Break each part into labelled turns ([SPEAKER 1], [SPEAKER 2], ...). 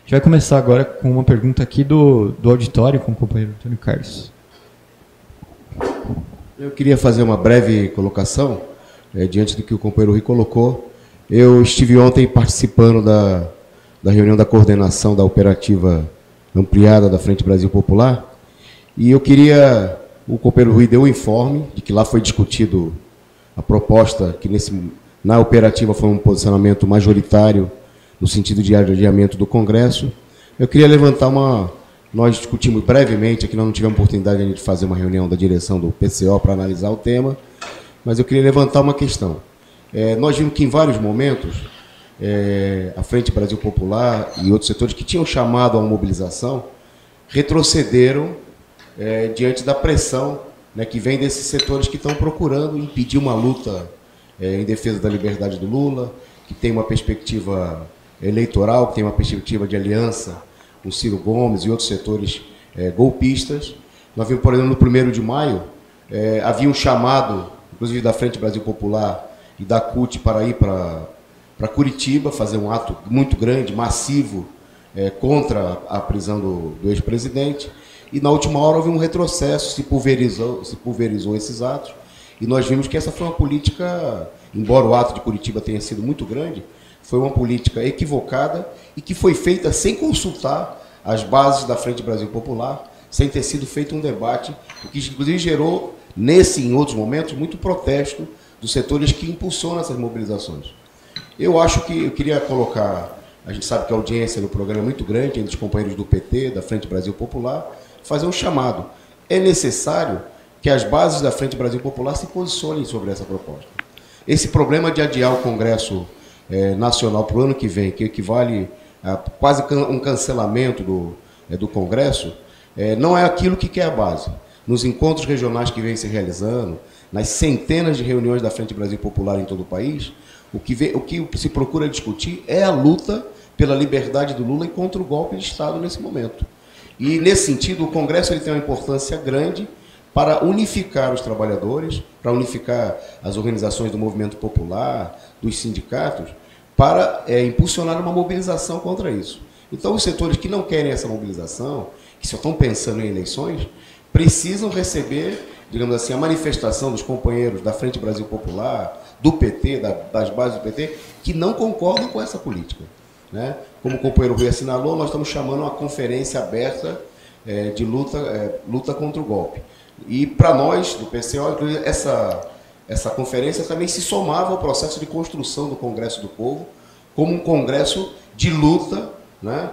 [SPEAKER 1] gente vai começar agora com uma pergunta aqui do auditório com o companheiro Antônio Carlos.
[SPEAKER 2] Eu queria fazer uma breve colocação, diante do que o companheiro Rui colocou. Eu estive ontem participando da reunião da coordenação da operativa ampliada da Frente Brasil Popular, e eu queria, o companheiro Rui deu o informe de que lá foi discutido a proposta, que na operativa foi um posicionamento majoritário, no sentido de adiamento do Congresso. Eu queria levantar nós discutimos brevemente, aqui nós não tivemos oportunidade de fazer uma reunião da direção do PCO para analisar o tema, mas eu queria levantar uma questão. Nós vimos que em vários momentos, a Frente Brasil Popular e outros setores que tinham chamado a uma mobilização, retrocederam diante da pressão, né, que vem desses setores que estão procurando impedir uma luta em defesa da liberdade do Lula, que tem uma perspectiva eleitoral, que tem uma perspectiva de aliança com Ciro Gomes e outros setores golpistas. Nós vimos, por exemplo, no 1º de maio, havia um chamado, inclusive da Frente Brasil Popular e da CUT, para ir para Curitiba, fazer um ato muito grande, massivo, contra a prisão do ex-presidente. E na última hora houve um retrocesso, se pulverizou esses atos, e nós vimos que essa foi uma política, embora o ato de Curitiba tenha sido muito grande, foi uma política equivocada e que foi feita sem consultar as bases da Frente Brasil Popular, sem ter sido feito um debate, o que inclusive gerou, nesse e em outros momentos, muito protesto dos setores que impulsionam essas mobilizações. Eu queria colocar, a gente sabe que a audiência do programa é muito grande, entre os companheiros do PT, da Frente Brasil Popular, fazer um chamado. É necessário que as bases da Frente Brasil Popular se posicionem sobre essa proposta. Esse problema de adiar o Congresso Nacional para o ano que vem, que equivale a quase um cancelamento do Congresso, não é aquilo que quer a base. Nos encontros regionais que vêm se realizando, nas centenas de reuniões da Frente Brasil Popular em todo o país, o que se procura discutir é a luta pela liberdade do Lula e contra o golpe de Estado nesse momento. E, nesse sentido, o Congresso ele tem uma importância grande para unificar os trabalhadores, para unificar as organizações do movimento popular, dos sindicatos, para impulsionar uma mobilização contra isso. Então, os setores que não querem essa mobilização, que só estão pensando em eleições, precisam receber, digamos assim, a manifestação dos companheiros da Frente Brasil Popular, do PT, das bases do PT, que não concordam com essa política, né? Como o companheiro Rui assinalou, nós estamos chamando uma conferência aberta de luta contra o golpe. E, para nós, do PCO, essa conferência também se somava ao processo de construção do Congresso do Povo, como um congresso de luta, né,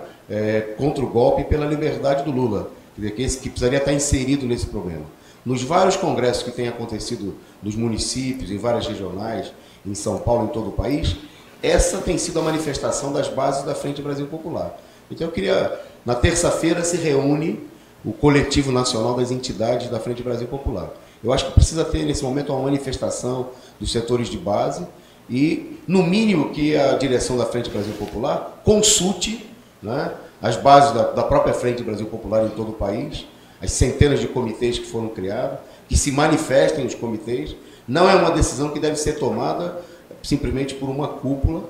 [SPEAKER 2] contra o golpe e pela liberdade do Lula, que precisaria estar inserido nesse problema. Nos vários congressos que têm acontecido nos municípios, em várias regionais, em São Paulo, em todo o país, essa tem sido a manifestação das bases da Frente Brasil Popular. Então, eu queria, na terça-feira, se reúne o Coletivo Nacional das Entidades da Frente Brasil Popular. Eu acho que precisa ter, nesse momento, uma manifestação dos setores de base e, no mínimo, que a direção da Frente Brasil Popular consulte, né, as bases da própria Frente Brasil Popular em todo o país, as centenas de comitês que foram criados, que se manifestem os comitês. Não é uma decisão que deve ser tomada simplesmente por uma cúpula.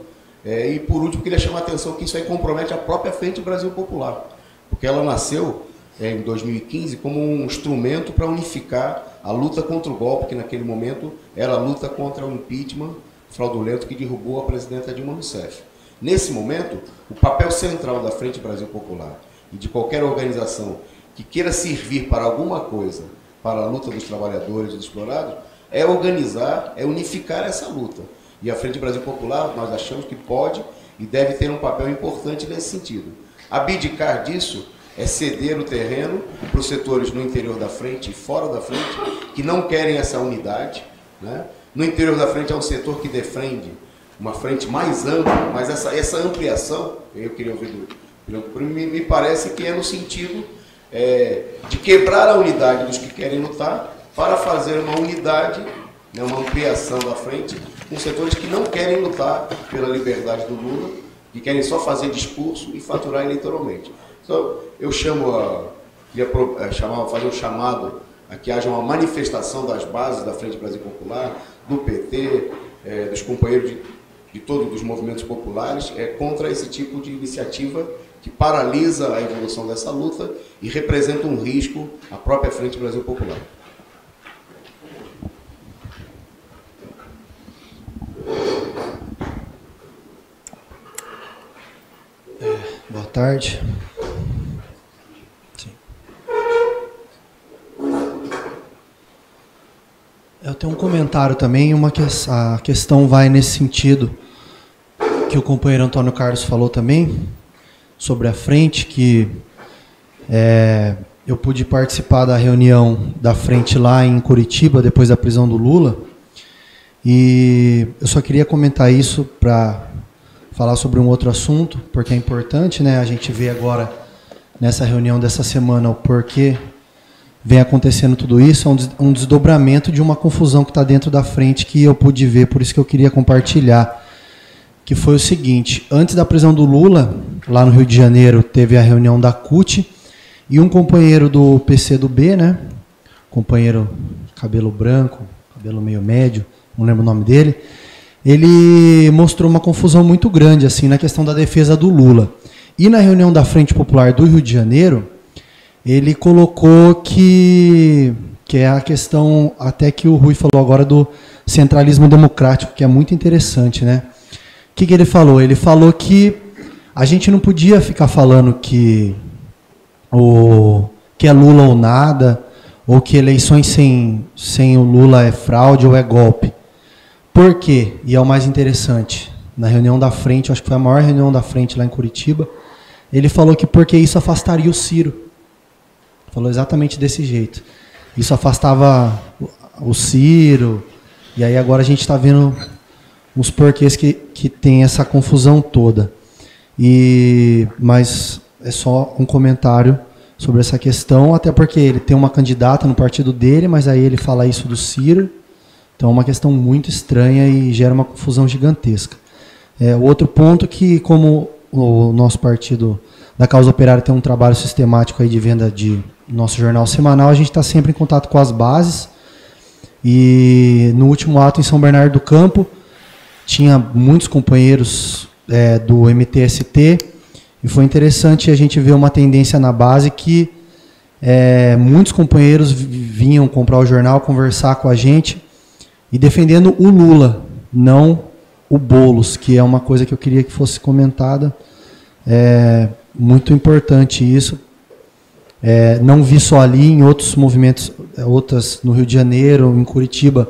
[SPEAKER 2] E, por último, queria chamar a atenção que isso aí compromete a própria Frente Brasil Popular, porque ela nasceu em 2015 como um instrumento para unificar a luta contra o golpe, que naquele momento era a luta contra o impeachment fraudulento que derrubou a presidenta Dilma Rousseff. Nesse momento, o papel central da Frente Brasil Popular e de qualquer organização que queira servir para alguma coisa, para a luta dos trabalhadores e dos explorados, é organizar, é unificar essa luta. E a Frente Brasil Popular, nós achamos que pode e deve ter um papel importante nesse sentido. Abdicar disso é ceder o terreno para os setores no interior da frente e fora da frente, que não querem essa unidade, né? No interior da frente é um setor que defende uma frente mais ampla, mas essa ampliação, eu queria ouvir me parece que é no sentido de quebrar a unidade dos que querem lutar para fazer uma unidade, né, uma ampliação da frente com setores que não querem lutar pela liberdade do Lula, que querem só fazer discurso e faturar eleitoralmente. Então, eu queria fazer um chamado a que haja uma manifestação das bases da Frente Brasil Popular, do PT, dos companheiros de todos os movimentos populares contra esse tipo de iniciativa que paralisa a evolução dessa luta e representa um risco à própria Frente Brasil Popular.
[SPEAKER 3] Boa tarde. Sim. Eu tenho um comentário também, a questão vai nesse sentido que o companheiro Antônio Carlos falou também, sobre a frente, que eu pude participar da reunião da frente lá em Curitiba, depois da prisão do Lula, e eu só queria comentar isso para falar sobre um outro assunto, porque é importante, né? A gente vê agora, nessa reunião dessa semana, o porquê vem acontecendo tudo isso, é um desdobramento de uma confusão que está dentro da frente que eu pude ver, por isso que eu queria compartilhar, que foi o seguinte: antes da prisão do Lula, lá no Rio de Janeiro, teve a reunião da CUT, e um companheiro do PCdoB, né? Companheiro cabelo branco, cabelo meio médio, não lembro o nome dele, ele mostrou uma confusão muito grande assim na questão da defesa do Lula. E na reunião da Frente Popular do Rio de Janeiro, ele colocou que é a questão, até que o Rui falou agora, do centralismo democrático, que é muito interessante, né? O que ele falou? Ele falou que a gente não podia ficar falando que é Lula ou nada, ou que eleições sem o Lula é fraude ou é golpe. Por quê? E é o mais interessante. Na reunião da frente, acho que foi a maior reunião da frente lá em Curitiba, ele falou que porque isso afastaria o Ciro. Falou exatamente desse jeito. Isso afastava o Ciro, e aí agora a gente está vendo os porquês que tem essa confusão toda. Mas é só um comentário sobre essa questão, até porque ele tem uma candidata no partido dele, mas aí ele fala isso do Ciro. Então é uma questão muito estranha e gera uma confusão gigantesca. O outro ponto que, como o nosso partido da Causa Operária tem um trabalho sistemático aí de venda de nosso jornal semanal, a gente está sempre em contato com as bases. E no último ato em São Bernardo do Campo, tinha muitos companheiros do MTST, e foi interessante a gente ver uma tendência na base que muitos companheiros vinham comprar o jornal, conversar com a gente, e defendendo o Lula, não o Boulos, que é uma coisa que eu queria que fosse comentada. É muito importante isso. Não vi só ali, em outros movimentos, outras no Rio de Janeiro, em Curitiba,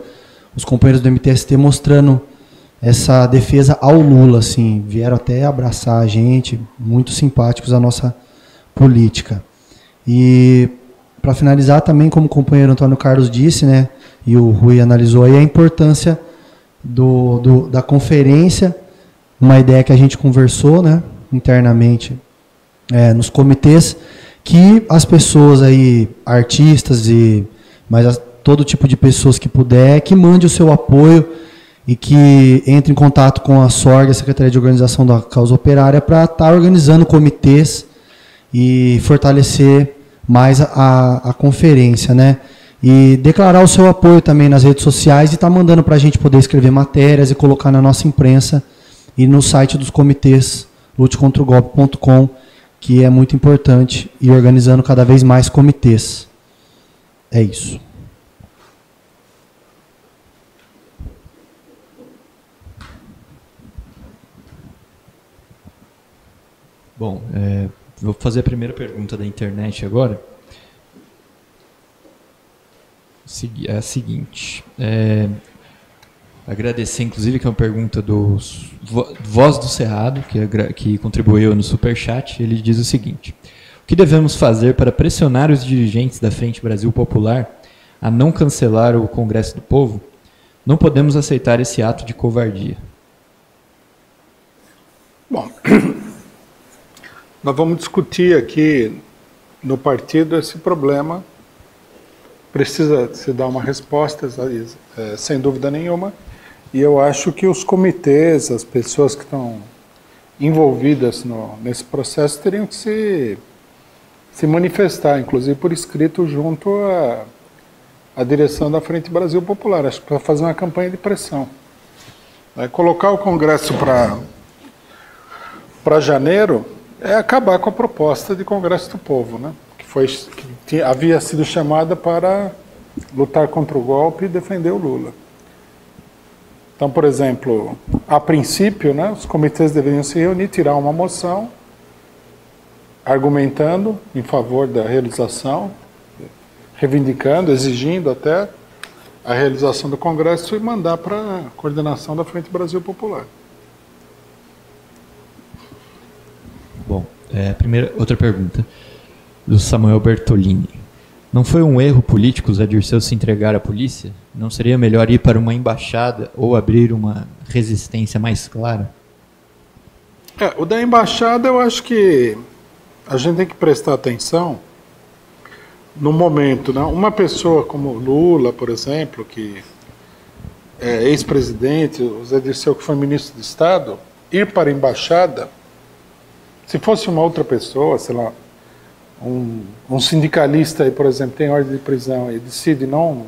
[SPEAKER 3] os companheiros do MTST mostrando essa defesa ao Lula, assim, vieram até abraçar a gente, muito simpáticos à nossa política. E, para finalizar, também, como o companheiro Antônio Carlos disse, né, e o Rui analisou aí, a importância da conferência, uma ideia que a gente conversou, né, internamente nos comitês, que as pessoas aí, artistas, mas todo tipo de pessoas que puder, que mande o seu apoio e que entre em contato com a SORG, a Secretaria de Organização da Causa Operária, para estar organizando comitês e fortalecer mais a conferência, né? E declarar o seu apoio também nas redes sociais e estar mandando para a gente poder escrever matérias e colocar na nossa imprensa e no site dos comitês lutecontrogolpe.com, que é muito importante, e organizando cada vez mais comitês. É isso.
[SPEAKER 1] Bom, vou fazer a primeira pergunta da internet agora. É a seguinte. Agradecer, inclusive, que é uma pergunta do Voz do Cerrado, que contribuiu no Superchat. Ele diz o seguinte: o que devemos fazer para pressionar os dirigentes da Frente Brasil Popular a não cancelar o Congresso do Povo? Não podemos aceitar esse ato de covardia.
[SPEAKER 4] Bom, nós vamos discutir aqui no partido esse problema. Precisa se dar uma resposta, sem dúvida nenhuma, e eu acho que os comitês, as pessoas que estão envolvidas nesse processo teriam que se manifestar, inclusive por escrito, junto à direção da Frente Brasil Popular, acho que para fazer uma campanha de pressão. Colocar o Congresso para janeiro é acabar com a proposta de Congresso do Povo, né? Que havia sido chamada para lutar contra o golpe e defender o Lula. Então, por exemplo, a princípio, né, os comitês deveriam se reunir, tirar uma moção, argumentando em favor da realização, reivindicando, exigindo até a realização do Congresso e mandar para a coordenação da Frente Brasil Popular.
[SPEAKER 1] Bom, outra pergunta, do Samuel Bertolini. Não foi um erro político Zé Dirceu se entregar à polícia? Não seria melhor ir para uma embaixada ou abrir uma resistência mais clara?
[SPEAKER 4] O da embaixada eu acho que a gente tem que prestar atenção no momento, né? Uma pessoa como Lula, por exemplo, que é ex-presidente, o Zé Dirceu que foi ministro de Estado, ir para a embaixada, se fosse uma outra pessoa, sei lá, um sindicalista aí, por exemplo, tem ordem de prisão e decide não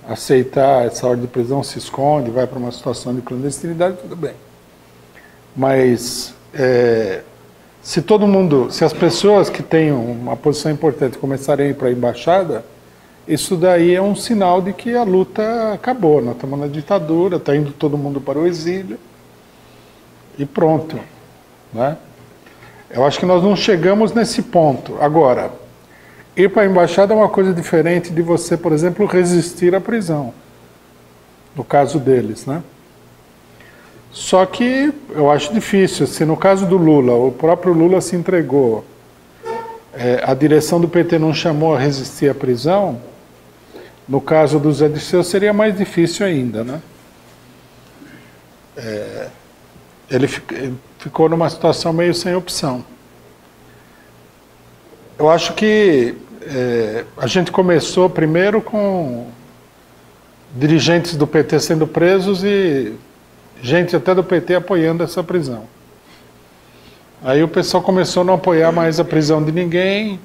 [SPEAKER 4] aceitar essa ordem de prisão, se esconde, vai para uma situação de clandestinidade, tudo bem. Mas se as pessoas que têm uma posição importante começarem a ir para a embaixada, isso daí é um sinal de que a luta acabou. Nós estamos na ditadura, está indo todo mundo para o exílio e pronto, né? Eu acho que nós não chegamos nesse ponto. Agora, ir para a embaixada é uma coisa diferente de você, por exemplo, resistir à prisão, no caso deles, né? Só que eu acho difícil. Se no caso do Lula, o próprio Lula se entregou, a direção do PT não chamou a resistir à prisão, no caso do Zé Dirceu seria mais difícil ainda, né? Ele ficou numa situação meio sem opção. Eu acho que a gente começou primeiro com dirigentes do PT sendo presos e gente até do PT apoiando essa prisão. Aí o pessoal começou a não apoiar mais a prisão de ninguém,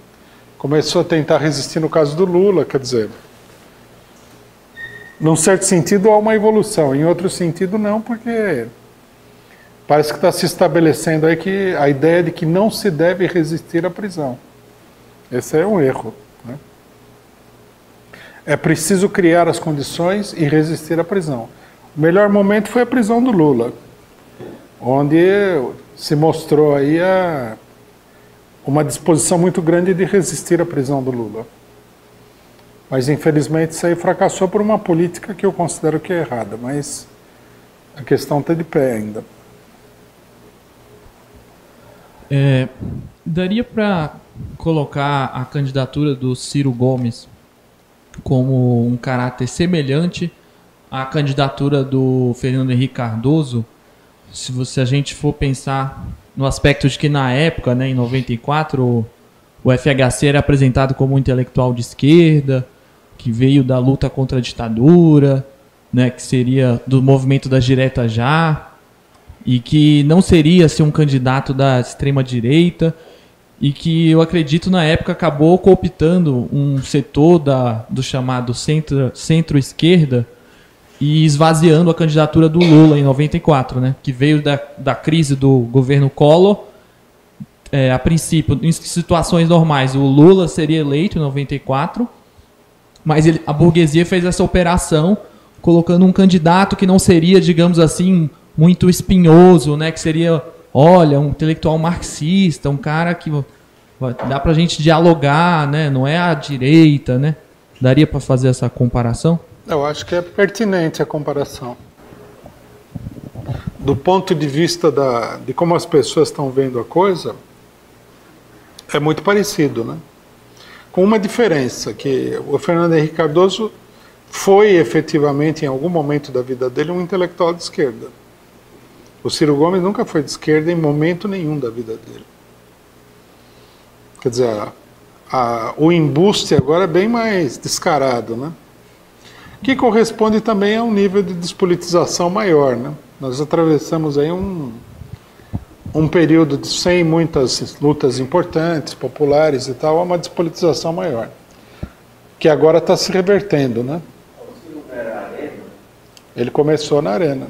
[SPEAKER 4] começou a tentar resistir no caso do Lula, quer dizer, num certo sentido há uma evolução, em outro sentido não, porque parece que está se estabelecendo aí que a ideia de que não se deve resistir à prisão. Esse é um erro, né? É preciso criar as condições e resistir à prisão. O melhor momento foi a prisão do Lula, onde se mostrou aí uma disposição muito grande de resistir à prisão do Lula. Mas infelizmente isso aí fracassou por uma política que eu considero que é errada, mas a questão está de pé ainda.
[SPEAKER 5] Daria para colocar a candidatura do Ciro Gomes como um caráter semelhante à candidatura do Fernando Henrique Cardoso, se a gente for pensar no aspecto de que na época, né, em 94, o FHC era apresentado como um intelectual de esquerda, que veio da luta contra a ditadura, né, que seria do movimento das diretas já, e que não seria assim, um candidato da extrema-direita, e que eu acredito na época acabou cooptando um setor do chamado centro-esquerda e esvaziando a candidatura do Lula em 94, né, que veio da crise do governo Collor. A princípio, em situações normais, o Lula seria eleito em 94, mas a burguesia fez essa operação colocando um candidato que não seria, digamos assim, muito espinhoso, né? Que seria, olha, um intelectual marxista, um cara que dá pra gente dialogar, né? Não é a direita, né? Daria para fazer essa comparação?
[SPEAKER 4] Eu acho que é pertinente a comparação. Do ponto de vista de como as pessoas estão vendo a coisa, é muito parecido, né? Com uma diferença, que o Fernando Henrique Cardoso foi efetivamente, em algum momento da vida dele, um intelectual de esquerda. O Ciro Gomes nunca foi de esquerda em momento nenhum da vida dele. Quer dizer, o embuste agora é bem mais descarado, né? Que corresponde também a um nível de despolitização maior, né? Nós atravessamos aí um período sem muitas lutas importantes, populares e tal, a uma despolitização maior, que agora está se revertendo, né? Ele começou na Arena.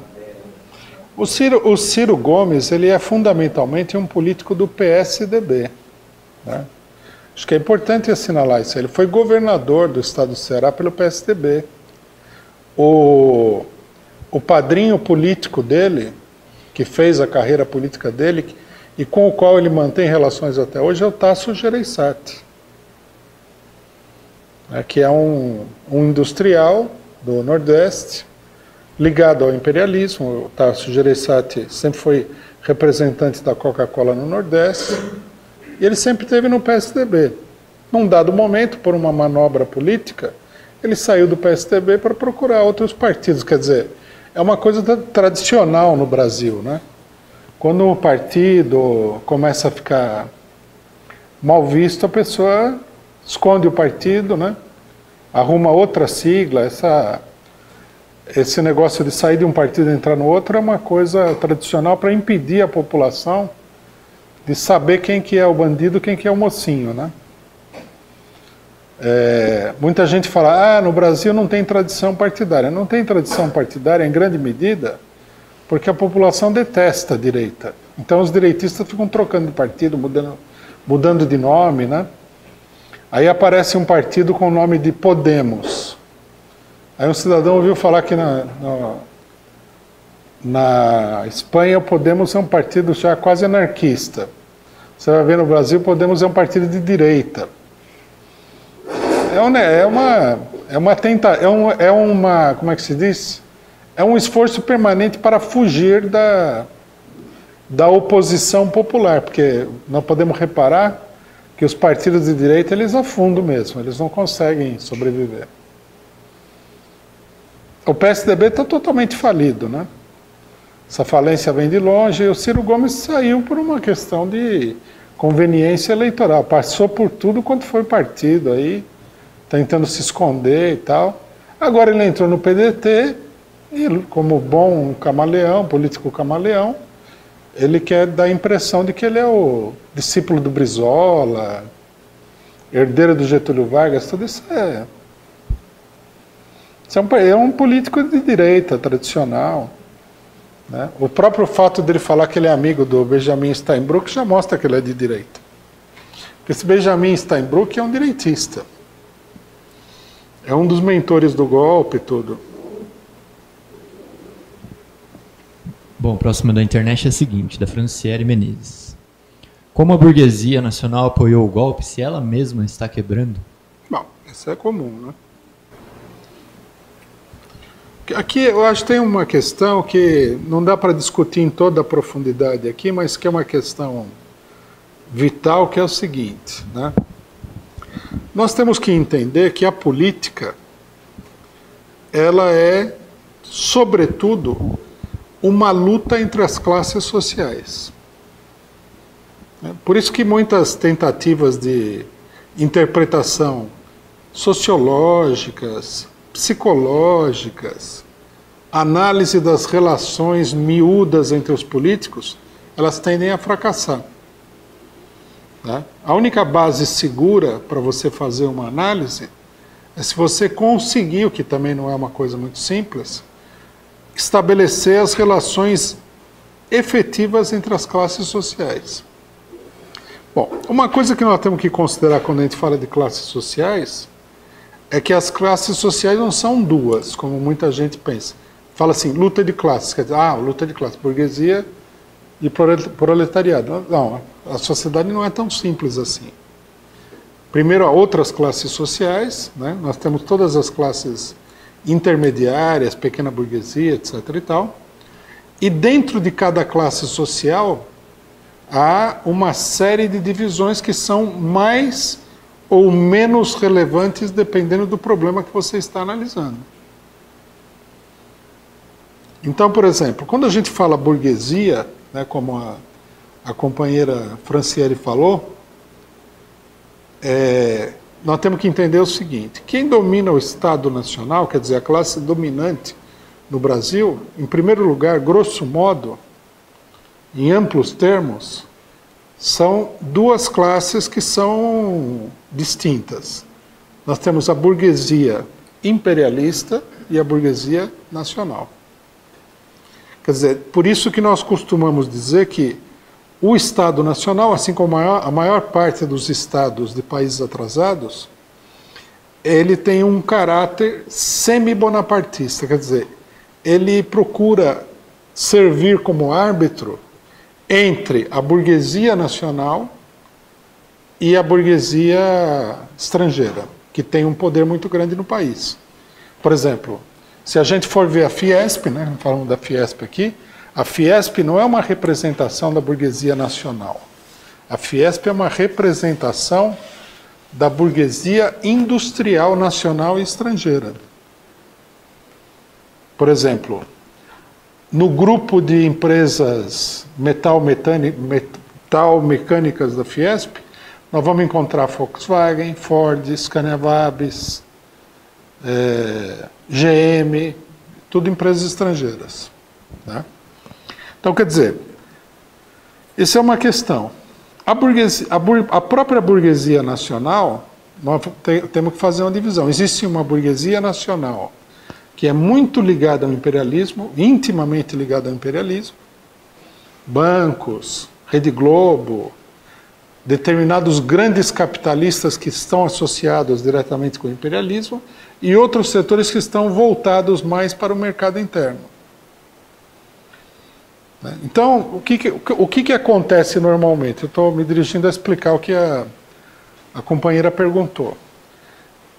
[SPEAKER 4] O Ciro Gomes, ele é fundamentalmente um político do PSDB, né? Acho que é importante assinalar isso. Ele foi governador do estado do Ceará pelo PSDB. O padrinho político dele, que fez a carreira política dele e com o qual ele mantém relações até hoje, é o Tasso Gereissati, que é um industrial do Nordeste, ligado ao imperialismo. O Tasso Gereissati sempre foi representante da Coca-Cola no Nordeste, e ele sempre esteve no PSDB. Num dado momento, por uma manobra política, ele saiu do PSDB para procurar outros partidos. Quer dizer, é uma coisa tradicional no Brasil, né? Quando um partido começa a ficar mal visto, a pessoa esconde o partido, né? Arruma outra sigla. Esse negócio de sair de um partido e entrar no outro é uma coisa tradicional para impedir a população de saber quem que é o bandido, quem que é o mocinho, né? Muita gente fala, no Brasil não tem tradição partidária. Não tem tradição partidária em grande medida porque a população detesta a direita. Então os direitistas ficam trocando de partido, mudando de nome, né? Aí aparece um partido com o nome de Podemos. Aí um cidadão ouviu falar que na Espanha o Podemos é um partido já quase anarquista. Você vai ver no Brasil, o Podemos é um partido de direita. Como é que se diz? É um esforço permanente para fugir da oposição popular, porque nós podemos reparar que os partidos de direita, eles afundam mesmo, eles não conseguem sobreviver. O PSDB está totalmente falido, né? Essa falência vem de longe, e o Ciro Gomes saiu por uma questão de conveniência eleitoral, passou por tudo quanto foi partido aí, tentando se esconder e tal. Agora ele entrou no PDT, e como bom camaleão, político camaleão, ele quer dar a impressão de que ele é o discípulo do Brizola, herdeiro do Getúlio Vargas, tudo isso é um político de direita, tradicional, né? O próprio fato dele falar que ele é amigo do Benjamin Steinbrück já mostra que ele é de direita. Porque esse Benjamin Steinbrück é um direitista. É um dos mentores do golpe e tudo.
[SPEAKER 1] Bom, próximo da internet é a seguinte, da Franciele Menezes. Como a burguesia nacional apoiou o golpe se ela mesma está quebrando?
[SPEAKER 4] Bom, isso é comum, né? Aqui eu acho que tem uma questão que não dá para discutir em toda a profundidade aqui, mas que é uma questão vital, que é o seguinte, né? Nós temos que entender que a política, ela é, sobretudo, uma luta entre as classes sociais. Por isso que muitas tentativas de interpretação sociológicas, psicológicas, análise das relações miúdas entre os políticos, elas tendem a fracassar. A única base segura para você fazer uma análise é se você conseguir, o que também não é uma coisa muito simples, estabelecer as relações efetivas entre as classes sociais. Bom, uma coisa que nós temos que considerar quando a gente fala de classes sociais é que as classes sociais não são duas, como muita gente pensa. Fala assim, luta de classes, quer dizer, luta de classes, burguesia e proletariado. Não, a sociedade não é tão simples assim. Primeiro, há outras classes sociais, né? Nós temos todas as classes intermediárias, pequena burguesia, etc. e tal. E dentro de cada classe social, há uma série de divisões que são mais ou menos relevantes dependendo do problema que você está analisando. Então, por exemplo, quando a gente fala burguesia, né, como a companheira Franciele falou, nós temos que entender o seguinte: quem domina o Estado Nacional, quer dizer, a classe dominante no Brasil, em primeiro lugar, grosso modo, em amplos termos, são duas classes que são distintas. Nós temos a burguesia imperialista e a burguesia nacional. Quer dizer, por isso que nós costumamos dizer que o Estado Nacional, assim como a maior parte dos estados de países atrasados, ele tem um caráter semi-bonapartista, quer dizer, ele procura servir como árbitro entre a burguesia nacional e a burguesia estrangeira, que tem um poder muito grande no país. Por exemplo, se a gente for ver a Fiesp, né, falando da Fiesp aqui, a Fiesp não é uma representação da burguesia nacional. A Fiesp é uma representação da burguesia industrial nacional e estrangeira. Por exemplo, no grupo de empresas metalmecânicas da Fiesp, nós vamos encontrar Volkswagen, Ford, Scania Vabis, GM, tudo empresas estrangeiras. Né? Então, quer dizer, isso é uma questão. A própria burguesia nacional, nós temos que fazer uma divisão. Existe uma burguesia nacional que é muito ligada ao imperialismo, intimamente ligada ao imperialismo, bancos, Rede Globo, determinados grandes capitalistas que estão associados diretamente com o imperialismo e outros setores que estão voltados mais para o mercado interno. Então, o que acontece normalmente? Eu estou me dirigindo a explicar o que a companheira perguntou.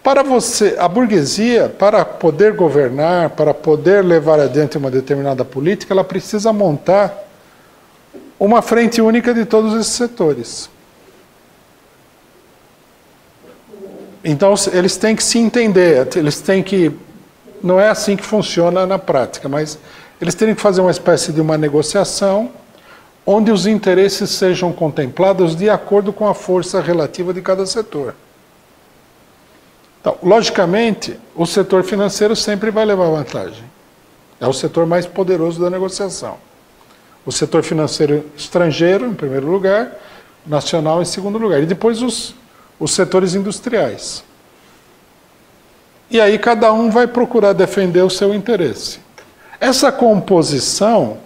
[SPEAKER 4] Para você, a burguesia, para poder governar, para poder levar adiante uma determinada política, ela precisa montar uma frente única de todos esses setores. Então, eles têm que se entender, eles têm que... Não é assim que funciona na prática, mas eles têm que fazer uma espécie de uma negociação onde os interesses sejam contemplados de acordo com a força relativa de cada setor. Então, logicamente, o setor financeiro sempre vai levar vantagem. É o setor mais poderoso da negociação. O setor financeiro estrangeiro, em primeiro lugar, nacional em segundo lugar. E depois os setores industriais. E aí cada um vai procurar defender o seu interesse. Essa composição,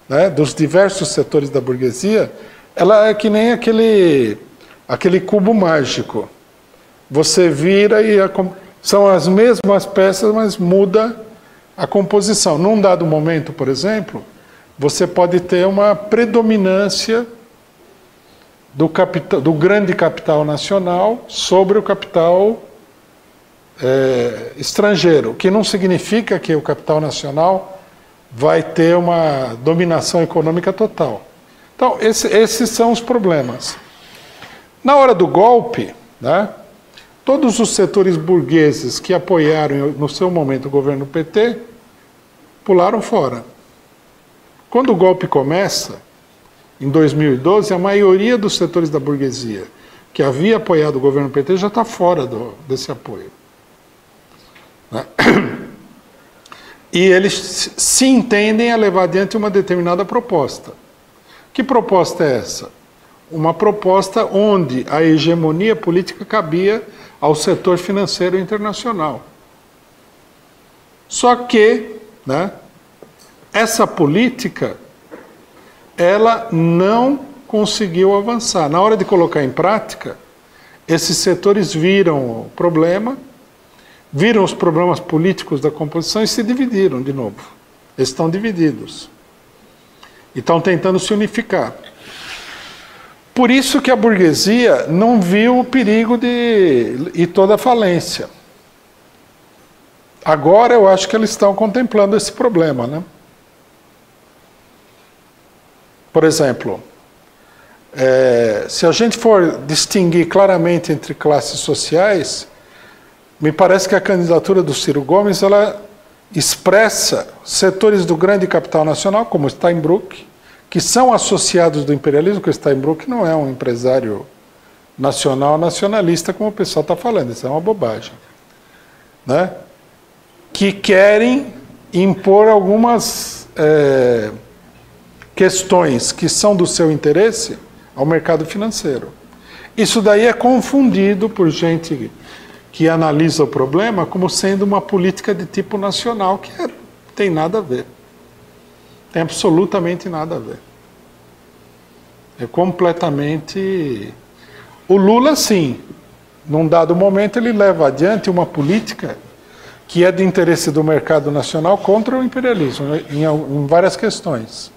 [SPEAKER 4] né, dos diversos setores da burguesia, ela é que nem aquele cubo mágico. Você vira e são as mesmas peças, mas muda a composição. Num dado momento, por exemplo, você pode ter uma predominância do grande capital nacional sobre o capital estrangeiro, que não significa que o capital nacional vai ter uma dominação econômica total. Então, esses são os problemas. Na hora do golpe, né, todos os setores burgueses que apoiaram no seu momento o governo PT pularam fora. Quando o golpe começa, em 2012, a maioria dos setores da burguesia que havia apoiado o governo PT já está fora desse apoio. E eles se entendem a levar adiante uma determinada proposta. Que proposta é essa? Uma proposta onde a hegemonia política cabia ao setor financeiro internacional. Só que, né, essa política, ela não conseguiu avançar. Na hora de colocar em prática, esses setores viram o problema, viram os problemas políticos da composição e se dividiram de novo. Eles estão divididos. E estão tentando se unificar. Por isso que a burguesia não viu o perigo de ir toda a falência. Agora eu acho que eles estão contemplando esse problema, né? Por exemplo, se a gente for distinguir claramente entre classes sociais, me parece que a candidatura do Ciro Gomes, ela expressa setores do grande capital nacional, como Steinbrück, que são associados do imperialismo, porque Steinbrück não é um empresário nacionalista, como o pessoal está falando, isso é uma bobagem. Né? Que querem impor algumas questões que são do seu interesse ao mercado financeiro. Isso daí é confundido por gente que analisa o problema como sendo uma política de tipo nacional, que tem nada a ver. Tem absolutamente nada a ver. É completamente... O Lula, sim, num dado momento, ele leva adiante uma política que é de interesse do mercado nacional contra o imperialismo, em várias questões.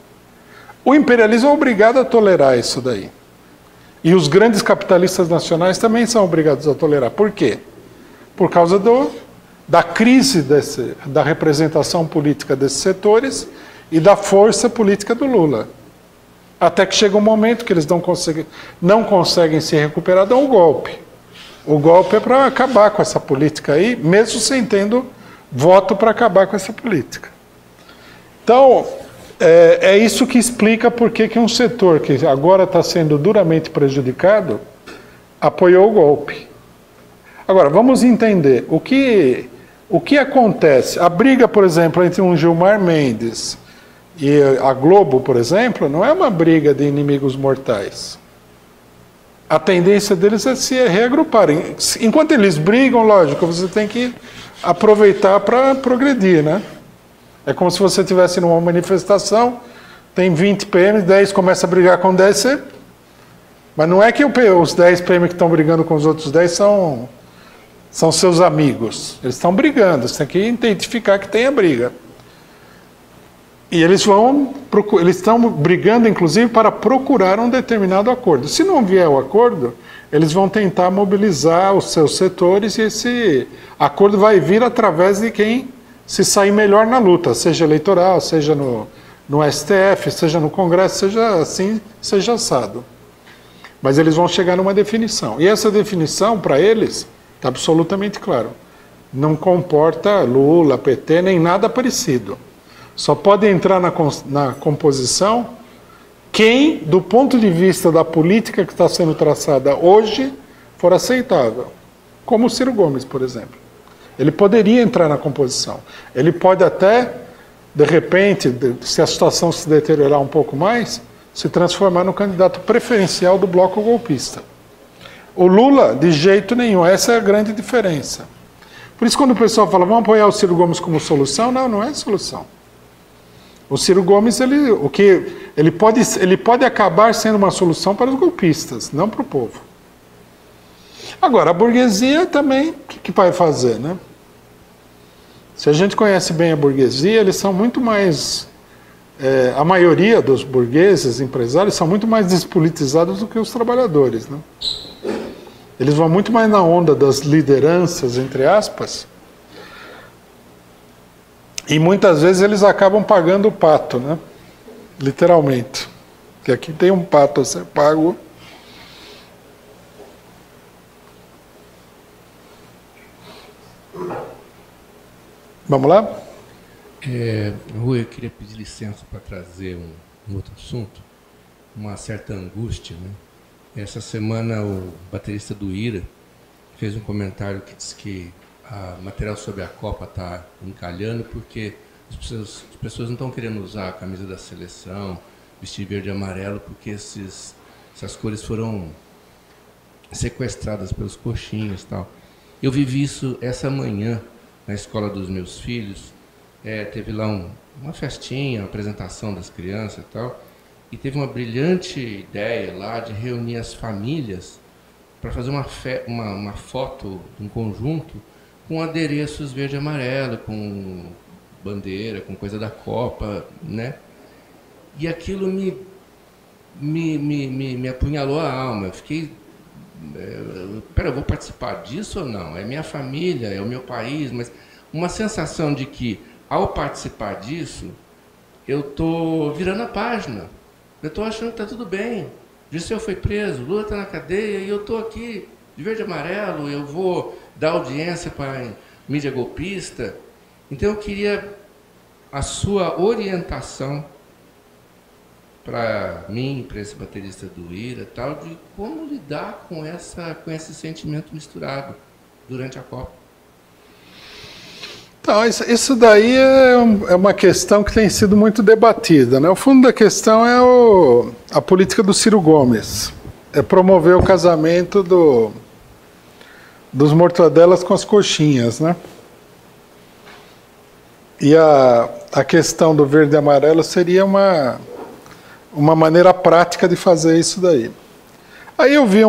[SPEAKER 4] O imperialismo é obrigado a tolerar isso daí. E os grandes capitalistas nacionais também são obrigados a tolerar. Por quê? Por causa da crise da representação política desses setores e da força política do Lula. Até que chega um momento que eles não conseguem se recuperar, dão um golpe. O golpe é para acabar com essa política aí, mesmo sem tendo voto para acabar com essa política. Então, é isso que explica por que um setor que agora está sendo duramente prejudicado apoiou o golpe. Agora, vamos entender o que acontece. A briga, por exemplo, entre um Gilmar Mendes e a Globo, por exemplo, não é uma briga de inimigos mortais. A tendência deles é se reagruparem. Enquanto eles brigam, lógico, você tem que aproveitar para progredir, né? É como se você estivesse numa manifestação, tem 20 PM, 10 começa a brigar com 10, mas não é que os 10 PM que estão brigando com os outros 10 são seus amigos. Eles estão brigando, você tem que identificar que tem a briga. E eles estão brigando, inclusive, para procurar um determinado acordo. Se não vier o acordo, eles vão tentar mobilizar os seus setores e esse acordo vai vir através de quem se sair melhor na luta, seja eleitoral, seja no STF, seja no Congresso, seja assim, seja assado. Mas eles vão chegar numa definição. E essa definição, para eles, está absolutamente claro. Não comporta Lula, PT, nem nada parecido. Só pode entrar na composição quem, do ponto de vista da política que está sendo traçada hoje, for aceitável. Como o Ciro Gomes, por exemplo. Ele poderia entrar na composição. Ele pode até, de repente, se a situação se deteriorar um pouco mais, se transformar no candidato preferencial do bloco golpista. O Lula, de jeito nenhum. Essa é a grande diferença. Por isso, quando o pessoal fala, vamos apoiar o Ciro Gomes como solução, não é solução. O Ciro Gomes, ele pode acabar sendo uma solução para os golpistas, não para o povo. Agora, a burguesia também, o que vai fazer, né? Se a gente conhece bem a burguesia, eles são muito mais... a maioria dos burgueses, empresários, são muito mais despolitizados do que os trabalhadores, né? Eles vão muito mais na onda das lideranças, entre aspas, e muitas vezes eles acabam pagando o pato, né? Literalmente. Porque aqui tem um pato a ser pago. Vamos lá?
[SPEAKER 6] Rui, eu queria pedir licença para trazer um outro assunto, uma certa angústia, né? Essa semana o baterista do Ira fez um comentário que diz que o material sobre a Copa está encalhando porque as pessoas não estão querendo usar a camisa da seleção, vestir verde e amarelo, porque essas cores foram sequestradas pelos coxinhos e tal. Eu vivi isso essa manhã na escola dos meus filhos. Teve lá uma festinha, uma apresentação das crianças e tal, e teve uma brilhante ideia lá de reunir as famílias para fazer uma foto, um conjunto, com adereços verde e amarelo, com bandeira, com coisa da Copa, né? E aquilo me apunhalou a alma. Eu fiquei... eu vou participar disso ou não? É minha família, é o meu país, mas uma sensação de que, ao participar disso, eu estou virando a página. Eu estou achando que está tudo bem. Dirceu foi preso, Lula está na cadeia e eu estou aqui de verde e amarelo, eu vou dar audiência para a mídia golpista. Então eu queria a sua orientação para mim, para esse baterista do Ira, tal, de como lidar com esse sentimento misturado durante a Copa.
[SPEAKER 4] Então, isso daí é uma questão que tem sido muito debatida, né? O fundo da questão é a política do Ciro Gomes. É promover o casamento dos mortadelas com as coxinhas, né? E a questão do verde e amarelo seria uma maneira prática de fazer isso daí. Aí eu vi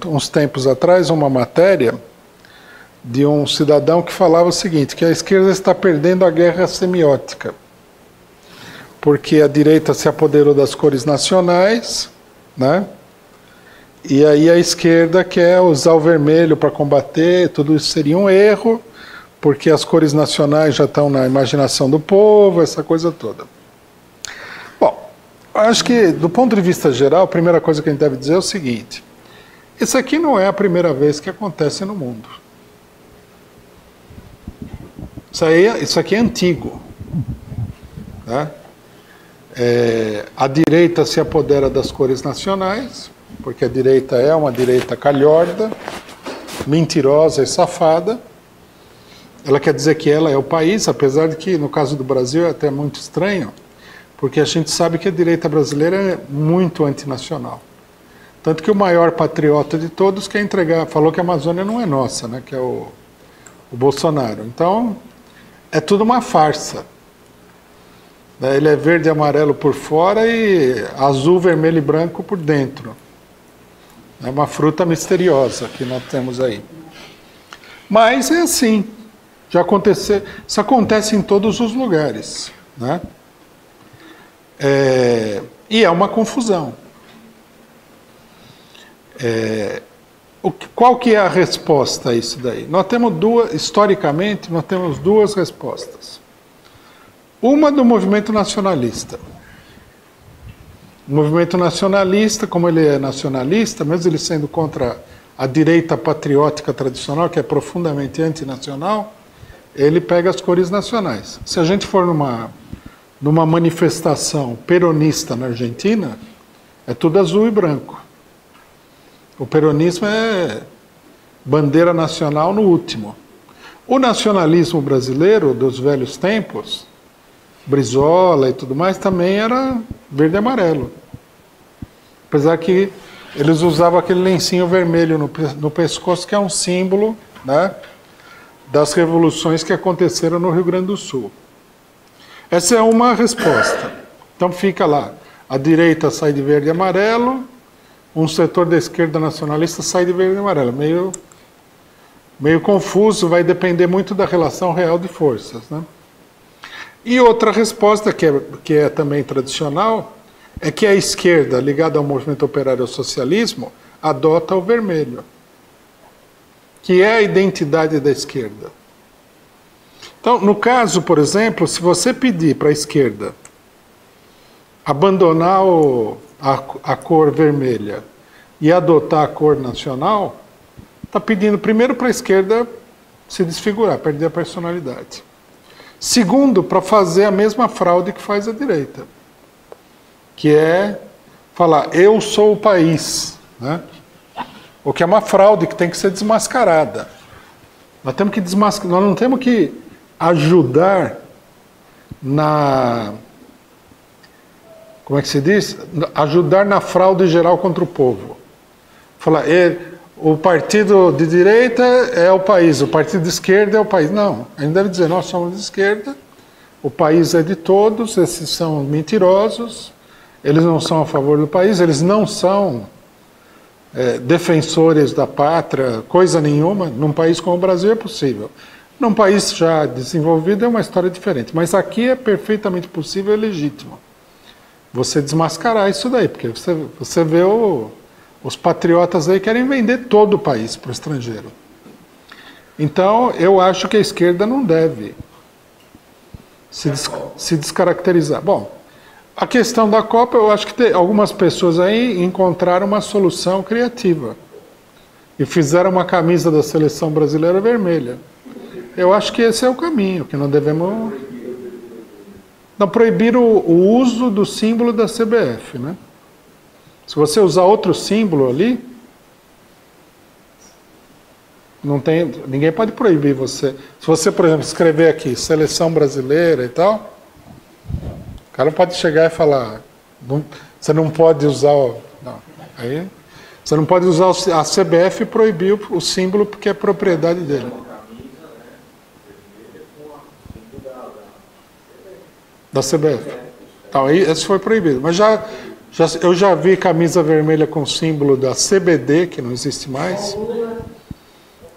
[SPEAKER 4] uns tempos atrás uma matéria de um cidadão que falava o seguinte, que a esquerda está perdendo a guerra semiótica, porque a direita se apoderou das cores nacionais, né? E aí a esquerda quer usar o vermelho para combater, tudo isso seria um erro, porque as cores nacionais já estão na imaginação do povo, essa coisa toda. Bom, acho que do ponto de vista geral, a primeira coisa que a gente deve dizer é o seguinte, isso aqui não é a primeira vez que acontece no mundo. Isso aqui é antigo. Né? A direita se apodera das cores nacionais, porque a direita é uma direita calhorda, mentirosa e safada. Ela quer dizer que ela é o país, apesar de que no caso do Brasil é até muito estranho, porque a gente sabe que a direita brasileira é muito antinacional. Tanto que o maior patriota de todos quer falou que a Amazônia não é nossa, né? Que é o Bolsonaro. Então, é tudo uma farsa. Ele é verde e amarelo por fora e azul, vermelho e branco por dentro. É uma fruta misteriosa que nós temos aí. Mas é assim. Isso acontece em todos os lugares. Né? E é uma confusão. Qual que é a resposta a isso daí? Historicamente, nós temos duas respostas. Uma do movimento nacionalista. O movimento nacionalista, como ele é nacionalista, mesmo ele sendo contra a direita patriótica tradicional, que é profundamente antinacional, ele pega as cores nacionais. Se a gente for numa manifestação peronista na Argentina, é tudo azul e branco. O peronismo é bandeira nacional no último. O nacionalismo brasileiro dos velhos tempos, Brizola e tudo mais, também era verde e amarelo. Apesar que eles usavam aquele lencinho vermelho no pescoço, que é um símbolo, né, das revoluções que aconteceram no Rio Grande do Sul. Essa é uma resposta. Então fica lá, a direita sai de verde e amarelo, um setor da esquerda nacionalista sai de verde e amarelo. Meio confuso, vai depender muito da relação real de forças. Né? E outra resposta, que é também tradicional, é que a esquerda, ligada ao movimento operário e ao socialismo, adota o vermelho, que é a identidade da esquerda. Então, no caso, por exemplo, se você pedir para a esquerda abandonar a cor vermelha e adotar a cor nacional, está pedindo primeiro para a esquerda se desfigurar, perder a personalidade. Segundo, para fazer a mesma fraude que faz a direita, que é falar, eu sou o país, né? O que é uma fraude que tem que ser desmascarada. Nós não temos que ajudar como é que se diz? Ajudar na fraude geral contra o povo. Falar, o partido de direita é o país, o partido de esquerda é o país. Não, a gente deve dizer, nós somos de esquerda, o país é de todos, esses são mentirosos, eles não são a favor do país, eles não são defensores da pátria, coisa nenhuma. Num país como o Brasil é possível. Num país já desenvolvido é uma história diferente, mas aqui é perfeitamente possível e legítimo você desmascarar isso daí, porque você vê os patriotas aí querem vender todo o país para o estrangeiro. Então, eu acho que a esquerda não deve se descaracterizar. Bom, a questão da Copa, eu acho que algumas pessoas aí encontraram uma solução criativa e fizeram uma camisa da seleção brasileira vermelha. Eu acho que esse é o caminho, que não devemos... Não proibir o uso do símbolo da CBF, né? Se você usar outro símbolo ali, ninguém pode proibir você. Se você, por exemplo, escrever aqui, seleção brasileira e tal, o cara pode chegar e falar, você não pode usar... Aí, você não pode usar a CBF e proibir o símbolo porque é propriedade dele. Da CBF. Então, esse foi proibido. Mas eu já vi camisa vermelha com símbolo da CBD, que não existe mais.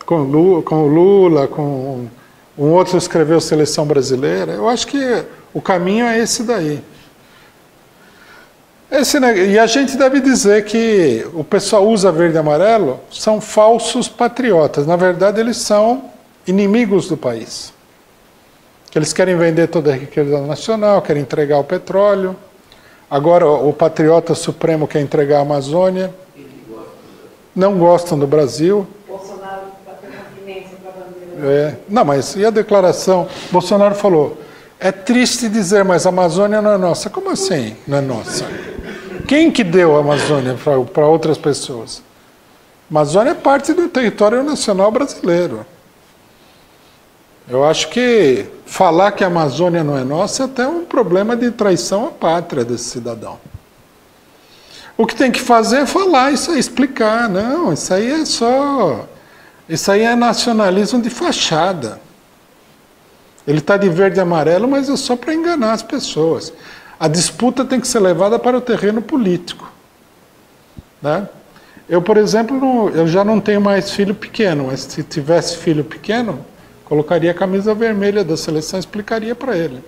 [SPEAKER 4] Com o Lula, com um outro escreveu Seleção Brasileira. Eu acho que o caminho é esse daí. E a gente deve dizer que o pessoal usa verde e amarelo, são falsos patriotas. Na verdade, eles são inimigos do país. Eles querem vender toda a riqueza nacional, querem entregar o petróleo. Agora o patriota supremo quer entregar a Amazônia. Não gostam do Brasil.
[SPEAKER 7] Bolsonaro bateu continência para a bandeira.
[SPEAKER 4] Não, mas e a declaração? Bolsonaro falou, é triste dizer, mas a Amazônia não é nossa. Como assim não é nossa? Quem que deu a Amazônia para outras pessoas? A Amazônia é parte do território nacional brasileiro. Eu acho que falar que a Amazônia não é nossa é até um problema de traição à pátria desse cidadão. O que tem que fazer é falar isso aí, explicar. Não, isso aí é só... Isso aí é nacionalismo de fachada. Ele está de verde e amarelo, mas é só para enganar as pessoas. A disputa tem que ser levada para o terreno político. Né? Eu, por exemplo, eu já não tenho mais filho pequeno, mas se tivesse filho pequeno, colocaria a camisa vermelha da seleção e explicaria para ele.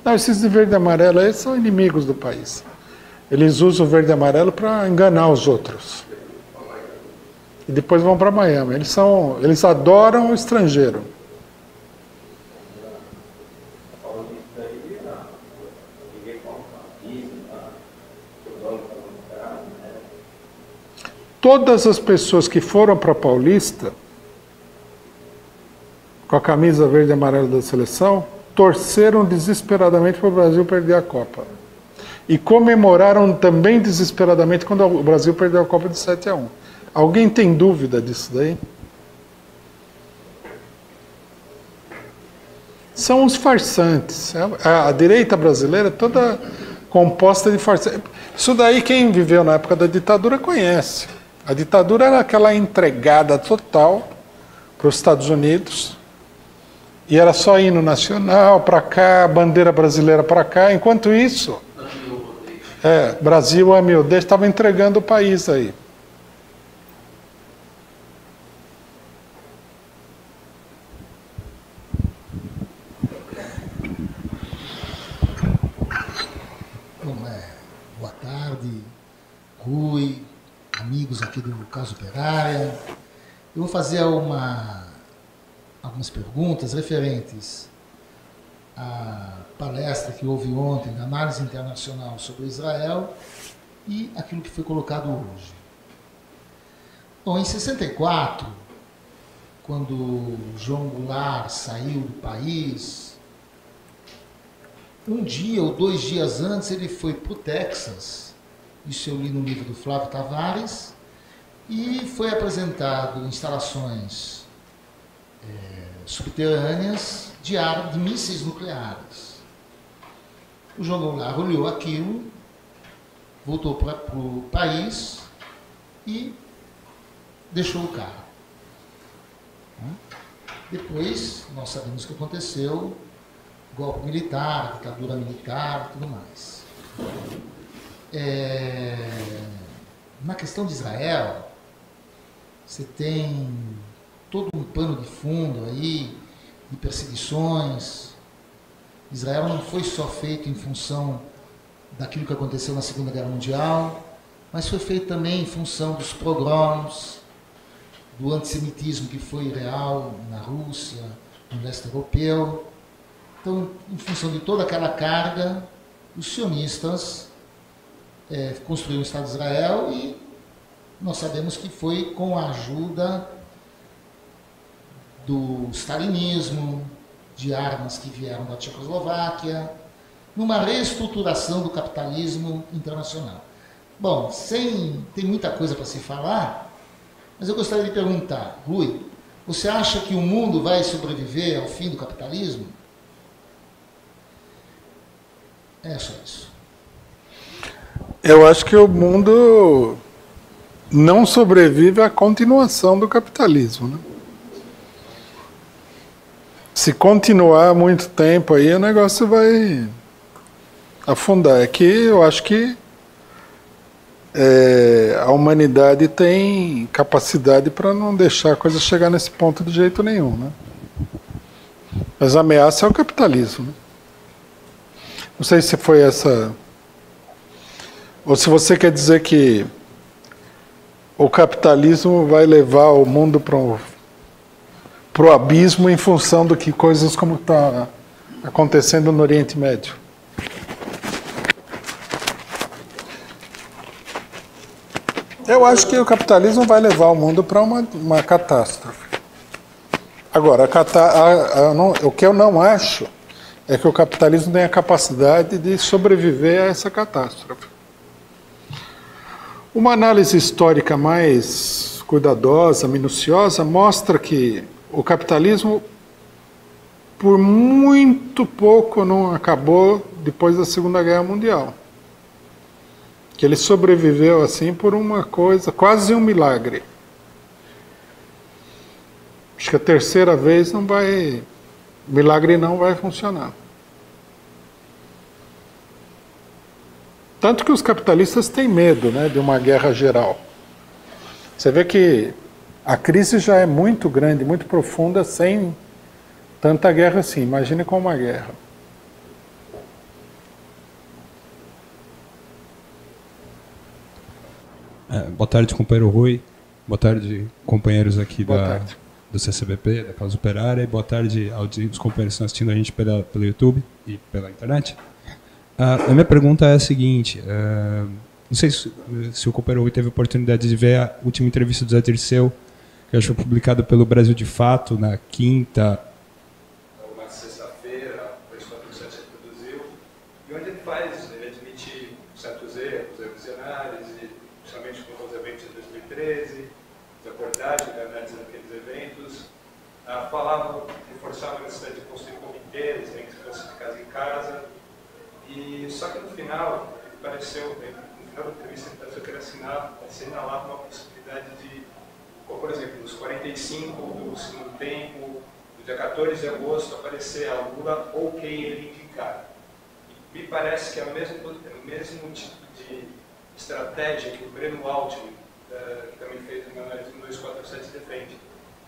[SPEAKER 4] Não, esses de verde e amarelo aí são inimigos do país. Eles usam o verde e amarelo para enganar os outros. E depois vão para Miami. Eles adoram o estrangeiro. Todas as pessoas que foram para Paulista, com a camisa verde e amarela da seleção, torceram desesperadamente para o Brasil perder a Copa. E comemoraram também desesperadamente quando o Brasil perdeu a Copa de 7-1. Alguém tem dúvida disso daí? São os farsantes. A direita brasileira é toda composta de farsantes. Isso daí quem viveu na época da ditadura conhece. A ditadura era aquela entregada total para os Estados Unidos. E era só hino nacional para cá, bandeira brasileira para cá. Enquanto isso, Brasil, ame o Deus, estava entregando o país aí.
[SPEAKER 8] Boa tarde, Rui, amigos aqui do Caso Operária. Eu vou fazer algumas perguntas referentes à palestra que houve ontem, da análise internacional sobre Israel, e aquilo que foi colocado hoje. Bom, em 64, quando João Goulart saiu do país, um dia ou 2 dias antes ele foi para o Texas, isso eu li no livro do Flávio Tavares, e foi apresentado instalações subterrâneas de mísseis nucleares. O João Goulart olhou aquilo, voltou para o país e deixou o carro. Depois, nós sabemos o que aconteceu, golpe militar, ditadura militar e tudo mais. Na questão de Israel, você tem todo um pano de fundo aí, de perseguições. Israel não foi só feito em função daquilo que aconteceu na Segunda Guerra Mundial, mas foi feito também em função dos pogroms, do antissemitismo que foi real na Rússia, no leste europeu. Então, em função de toda aquela carga, os sionistas construíram o Estado de Israel e nós sabemos que foi com a ajuda do stalinismo, de armas que vieram da Tchecoslováquia, numa reestruturação do capitalismo internacional. Bom, tem muita coisa para se falar, mas eu gostaria de perguntar, Rui, você acha que o mundo vai sobreviver ao fim do capitalismo? É só isso.
[SPEAKER 4] Eu acho que o mundo não sobrevive à continuação do capitalismo, né? Se continuar muito tempo aí, o negócio vai Afundar. É que eu acho que a humanidade tem capacidade para não deixar a coisa chegar nesse ponto de jeito nenhum, né? Mas a ameaça é o capitalismo, né? Não sei se foi essa... Ou se você quer dizer que o capitalismo vai levar o mundo para o abismo em função do que coisas como está acontecendo no Oriente Médio. Eu acho que o capitalismo vai levar o mundo para uma catástrofe. Agora, o que eu não acho é que o capitalismo tenha a capacidade de sobreviver a essa catástrofe. Uma análise histórica mais cuidadosa, minuciosa, mostra que o capitalismo, por muito pouco, não acabou depois da Segunda Guerra Mundial. Que ele sobreviveu assim por uma coisa, quase um milagre. Acho que a terceira vez o milagre não vai funcionar. Tanto que os capitalistas têm medo, né, de uma guerra geral. Você vê que a crise já é muito grande, muito profunda, sem tanta guerra assim. Imagine com uma guerra.
[SPEAKER 9] Boa tarde, companheiro Rui. Boa tarde, companheiros aqui do CCBP, da Causa Operária. E boa tarde aos companheiros que estão assistindo a gente pelo YouTube e pela internet. A minha pergunta é a seguinte. Não sei se o companheiro Rui teve a oportunidade de ver a última entrevista do Zé Dirceu, que acho que foi publicada pelo Brasil de Fato, na quinta...
[SPEAKER 10] Uma sexta-feira, o Esquadrão 7 produziu, e onde ele admite certos erros visionários, e principalmente com os eventos de 2013, de abordagem da análise daqueles eventos, reforçava a necessidade de construir comitês, né, que se fosse de casa em casa, e só que no final, no final da entrevista, ele pareceu querer assinalar uma possibilidade de, como, por exemplo, nos 45 do segundo tempo, no dia 14 de agosto, aparecer a Lula ou quem ele indicar. E me parece que é o mesmo tipo de estratégia que o Breno Altman, que também fez uma análise no 247, defende.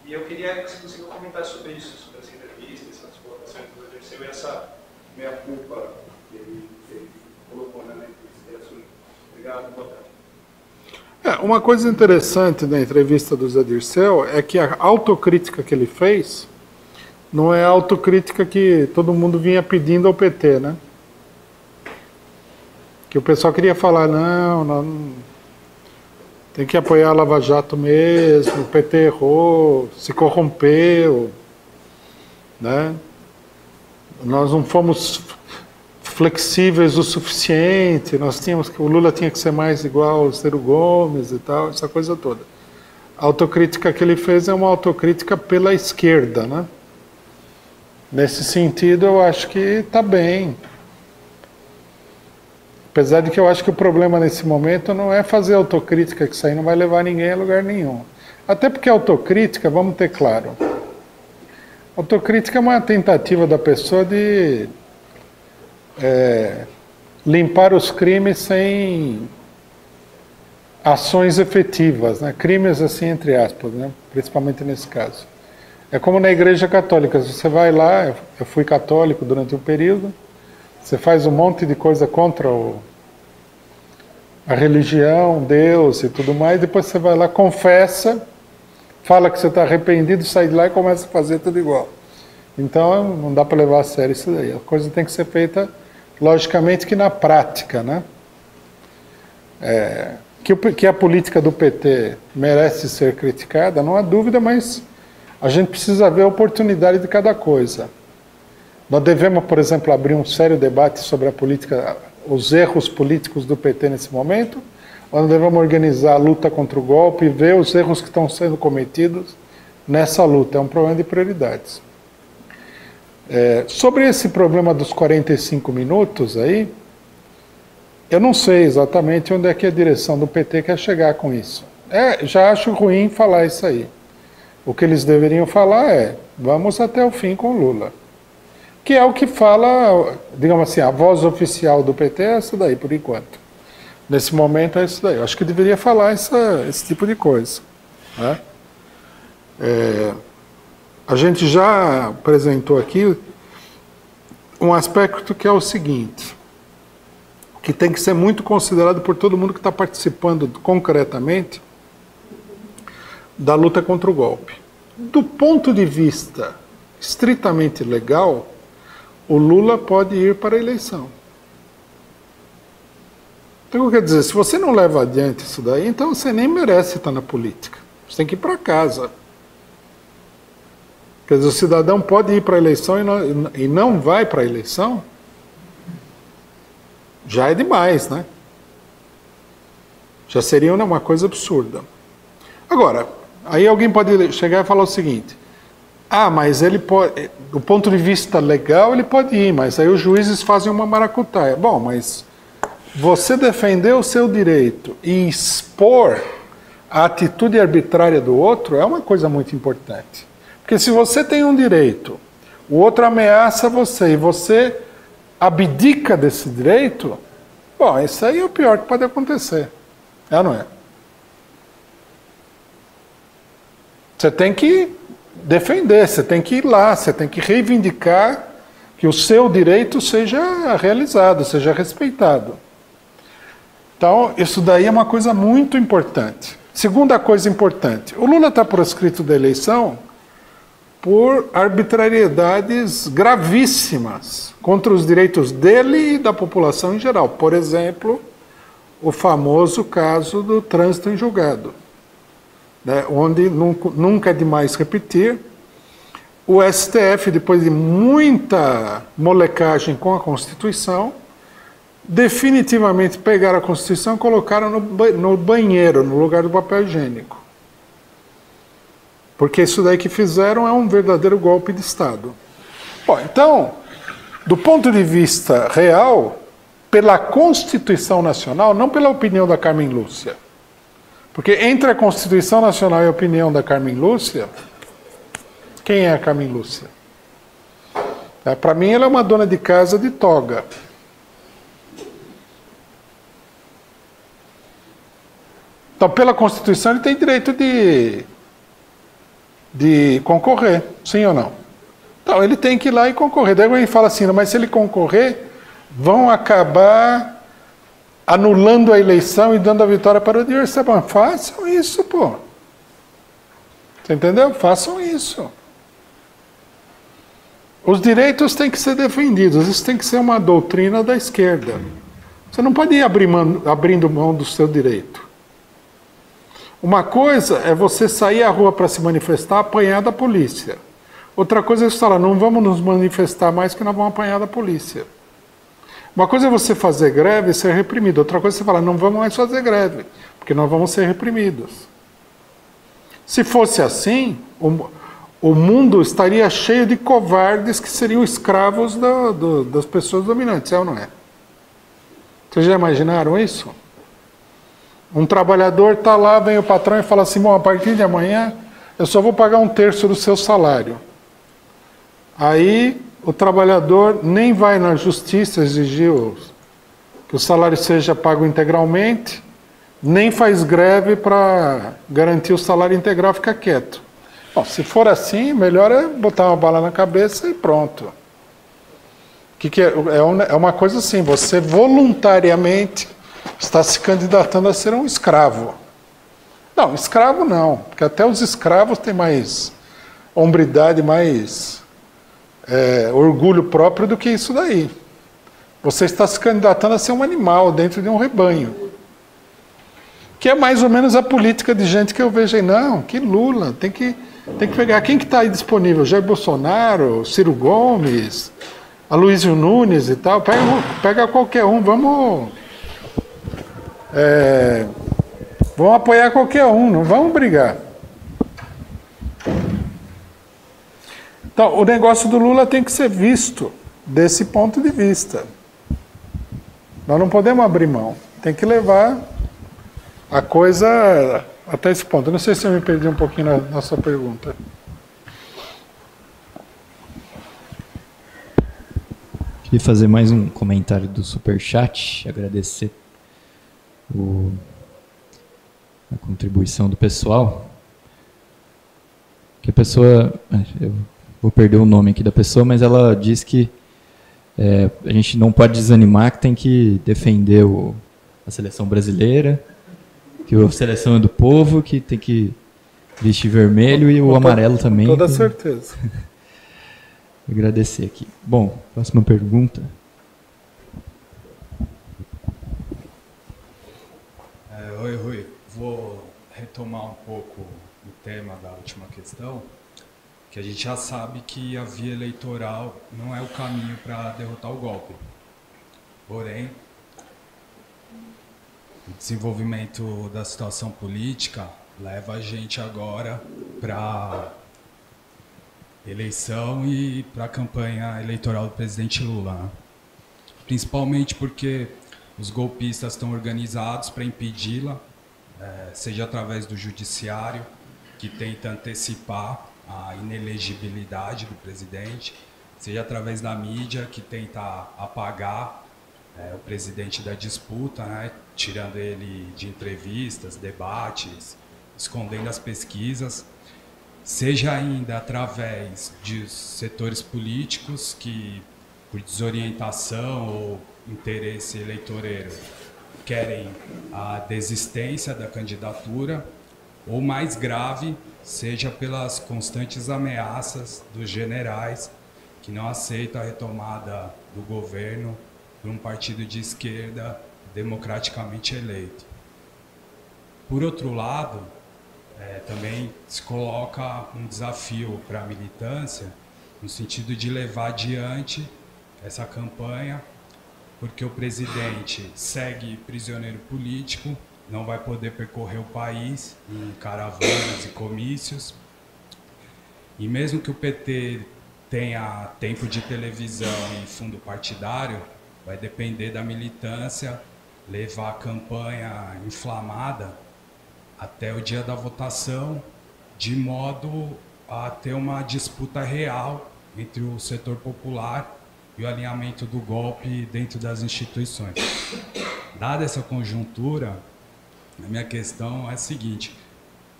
[SPEAKER 10] E eu queria que você conseguisse comentar sobre isso, sobre essa entrevista, essas colocações do Dirceu e essa meia-culpa que ele colocou na entrevista. Obrigado, boa tarde.
[SPEAKER 4] Uma coisa interessante da entrevista do Zé Dirceu é que a autocrítica que ele fez não é a autocrítica que todo mundo vinha pedindo ao PT, né? Que o pessoal queria falar, não, tem que apoiar a Lava Jato mesmo, o PT errou, se corrompeu, né? Nós não fomos flexíveis o suficiente, o Lula tinha que ser mais igual ao Ciro Gomes e tal, essa coisa toda. A autocrítica que ele fez é uma autocrítica pela esquerda, né? Nesse sentido, eu acho que está bem. Apesar de que eu acho que o problema nesse momento não é fazer autocrítica, que isso aí não vai levar ninguém a lugar nenhum. Até porque a autocrítica, vamos ter claro, autocrítica é uma tentativa da pessoa de limpar os crimes sem ações efetivas, né? Crimes assim, entre aspas, né? Principalmente nesse caso. É como na Igreja Católica, você vai lá, eu fui católico durante um período, você faz um monte de coisa contra a religião, Deus e tudo mais, depois você vai lá, confessa, fala que você está arrependido, sai de lá e começa a fazer tudo igual. Então, não dá para levar a sério isso daí. A coisa tem que ser feita, logicamente, que na prática, né? Que a política do PT merece ser criticada, não há dúvida, mas a gente precisa ver a oportunidade de cada coisa. Nós devemos, por exemplo, abrir um sério debate sobre a política, os erros políticos do PT nesse momento, ou nós devemos organizar a luta contra o golpe e ver os erros que estão sendo cometidos nessa luta. É um problema de prioridades. Sobre esse problema dos 45 minutos aí, eu não sei exatamente onde é que a direção do PT quer chegar com isso. Já acho ruim falar isso aí. O que eles deveriam falar é, vamos até o fim com o Lula. que é o que fala, digamos assim, a voz oficial do PT é essa daí, por enquanto. Nesse momento é isso daí. Eu acho que deveria falar esse tipo de coisa. Né? A gente já apresentou aqui um aspecto que é o seguinte, que tem que ser muito considerado por todo mundo que está participando concretamente da luta contra o golpe. Do ponto de vista estritamente legal, o Lula pode ir para a eleição. Então, quer dizer, se você não leva adiante isso daí, então você nem merece estar na política. Você tem que ir para casa. Quer dizer, o cidadão pode ir para a eleição e não vai para a eleição, já é demais, né? Já seria uma coisa absurda. Agora, aí alguém pode chegar e falar o seguinte, mas ele pode, do ponto de vista legal, ele pode ir, mas aí os juízes fazem uma maracutaia. Bom, mas você defender o seu direito e expor a atitude arbitrária do outro é uma coisa muito importante. Porque se você tem um direito, o outro ameaça você e você abdica desse direito, bom, isso aí é o pior que pode acontecer. Não é? Você tem que defender, você tem que ir lá, você tem que reivindicar que o seu direito seja realizado, seja respeitado. Então, isso daí é uma coisa muito importante. Segunda coisa importante, o Lula está proscrito da eleição por arbitrariedades gravíssimas contra os direitos dele e da população em geral. Por exemplo, o famoso caso do trânsito em julgado, né, onde nunca é demais repetir, o STF, depois de muita molecagem com a Constituição, definitivamente pegaram a Constituição e colocaram no banheiro, no lugar do papel higiênico. Porque isso daí que fizeram é um verdadeiro golpe de Estado. Bom, então, do ponto de vista real, pela Constituição Nacional, não pela opinião da Carmen Lúcia. Porque entre a Constituição Nacional e a opinião da Carmen Lúcia, quem é a Carmen Lúcia? Para mim, ela é uma dona de casa de toga. Então, pela Constituição, ele tem direito de concorrer, sim ou não? Então, ele tem que ir lá e concorrer. Daí alguém fala assim, mas se ele concorrer, vão acabar anulando a eleição e dando a vitória para o Dirceu. Façam isso, pô. Você entendeu? Façam isso. Os direitos têm que ser defendidos. Isso tem que ser uma doutrina da esquerda. Você não pode ir abrindo mão do seu direito. Uma coisa é você sair à rua para se manifestar, apanhar da polícia. Outra coisa é você falar, não vamos nos manifestar mais que nós vamos apanhar da polícia. Uma coisa é você fazer greve e ser reprimido. Outra coisa é você falar, não vamos mais fazer greve, porque nós vamos ser reprimidos. Se fosse assim, o mundo estaria cheio de covardes que seriam escravos das pessoas dominantes, é ou não é? Vocês já imaginaram isso? Um trabalhador está lá, vem o patrão e fala assim, bom, a partir de amanhã eu só vou pagar 1/3 do seu salário. Aí o trabalhador nem vai na justiça exigir que o salário seja pago integralmente, nem faz greve para garantir o salário integral, fica quieto. Bom, se for assim, melhor é botar uma bala na cabeça e pronto. É uma coisa assim, você voluntariamente está se candidatando a ser um escravo. Não, escravo não, porque até os escravos têm mais hombridade, mais orgulho próprio do que isso daí. Você está se candidatando a ser um animal dentro de um rebanho. Que é mais ou menos a política de gente que eu vejo aí. Não, que Lula, tem que pegar. Quem que está aí disponível? Jair Bolsonaro, Ciro Gomes, Aloysio Nunes e tal. Pega qualquer um, vamos apoiar qualquer um, não vamos brigar. Então, o negócio do Lula tem que ser visto desse ponto de vista. Nós não podemos abrir mão. Tem que levar a coisa até esse ponto. Eu não sei se eu me perdi um pouquinho na sua pergunta.
[SPEAKER 1] Queria fazer mais um comentário do Superchat, agradecer a contribuição do pessoal. Que a pessoa, eu vou perder o nome aqui da pessoa, mas ela diz que a gente não pode desanimar, que tem que defender a seleção brasileira, que a seleção é do povo, que tem que vestir vermelho e o amarelo também.
[SPEAKER 4] Com toda certeza.
[SPEAKER 1] Agradecer aqui. Bom, próxima pergunta.
[SPEAKER 11] Oi, Rui. Vou retomar um pouco o tema da última questão, que a gente já sabe que a via eleitoral não é o caminho para derrotar o golpe. Porém, o desenvolvimento da situação política leva a gente agora para eleição e para a campanha eleitoral do presidente Lula, né? Principalmente porque os golpistas estão organizados para impedi-la, seja através do judiciário, que tenta antecipar a inelegibilidade do presidente, seja através da mídia, que tenta apagar o presidente da disputa, né, tirando ele de entrevistas, debates, escondendo as pesquisas, seja ainda através de setores políticos que, por desorientação ou interesse eleitoreiro, querem a desistência da candidatura, ou mais grave, seja pelas constantes ameaças dos generais que não aceitam a retomada do governo por um partido de esquerda democraticamente eleito. Por outro lado, também se coloca um desafio para a militância, no sentido de levar adiante essa campanha, porque o presidente segue prisioneiro político, não vai poder percorrer o país em caravanas e comícios. E mesmo que o PT tenha tempo de televisão e fundo partidário, vai depender da militância levar a campanha inflamada até o dia da votação, de modo a ter uma disputa real entre o setor popular e o alinhamento do golpe dentro das instituições. Dada essa conjuntura, a minha questão é a seguinte: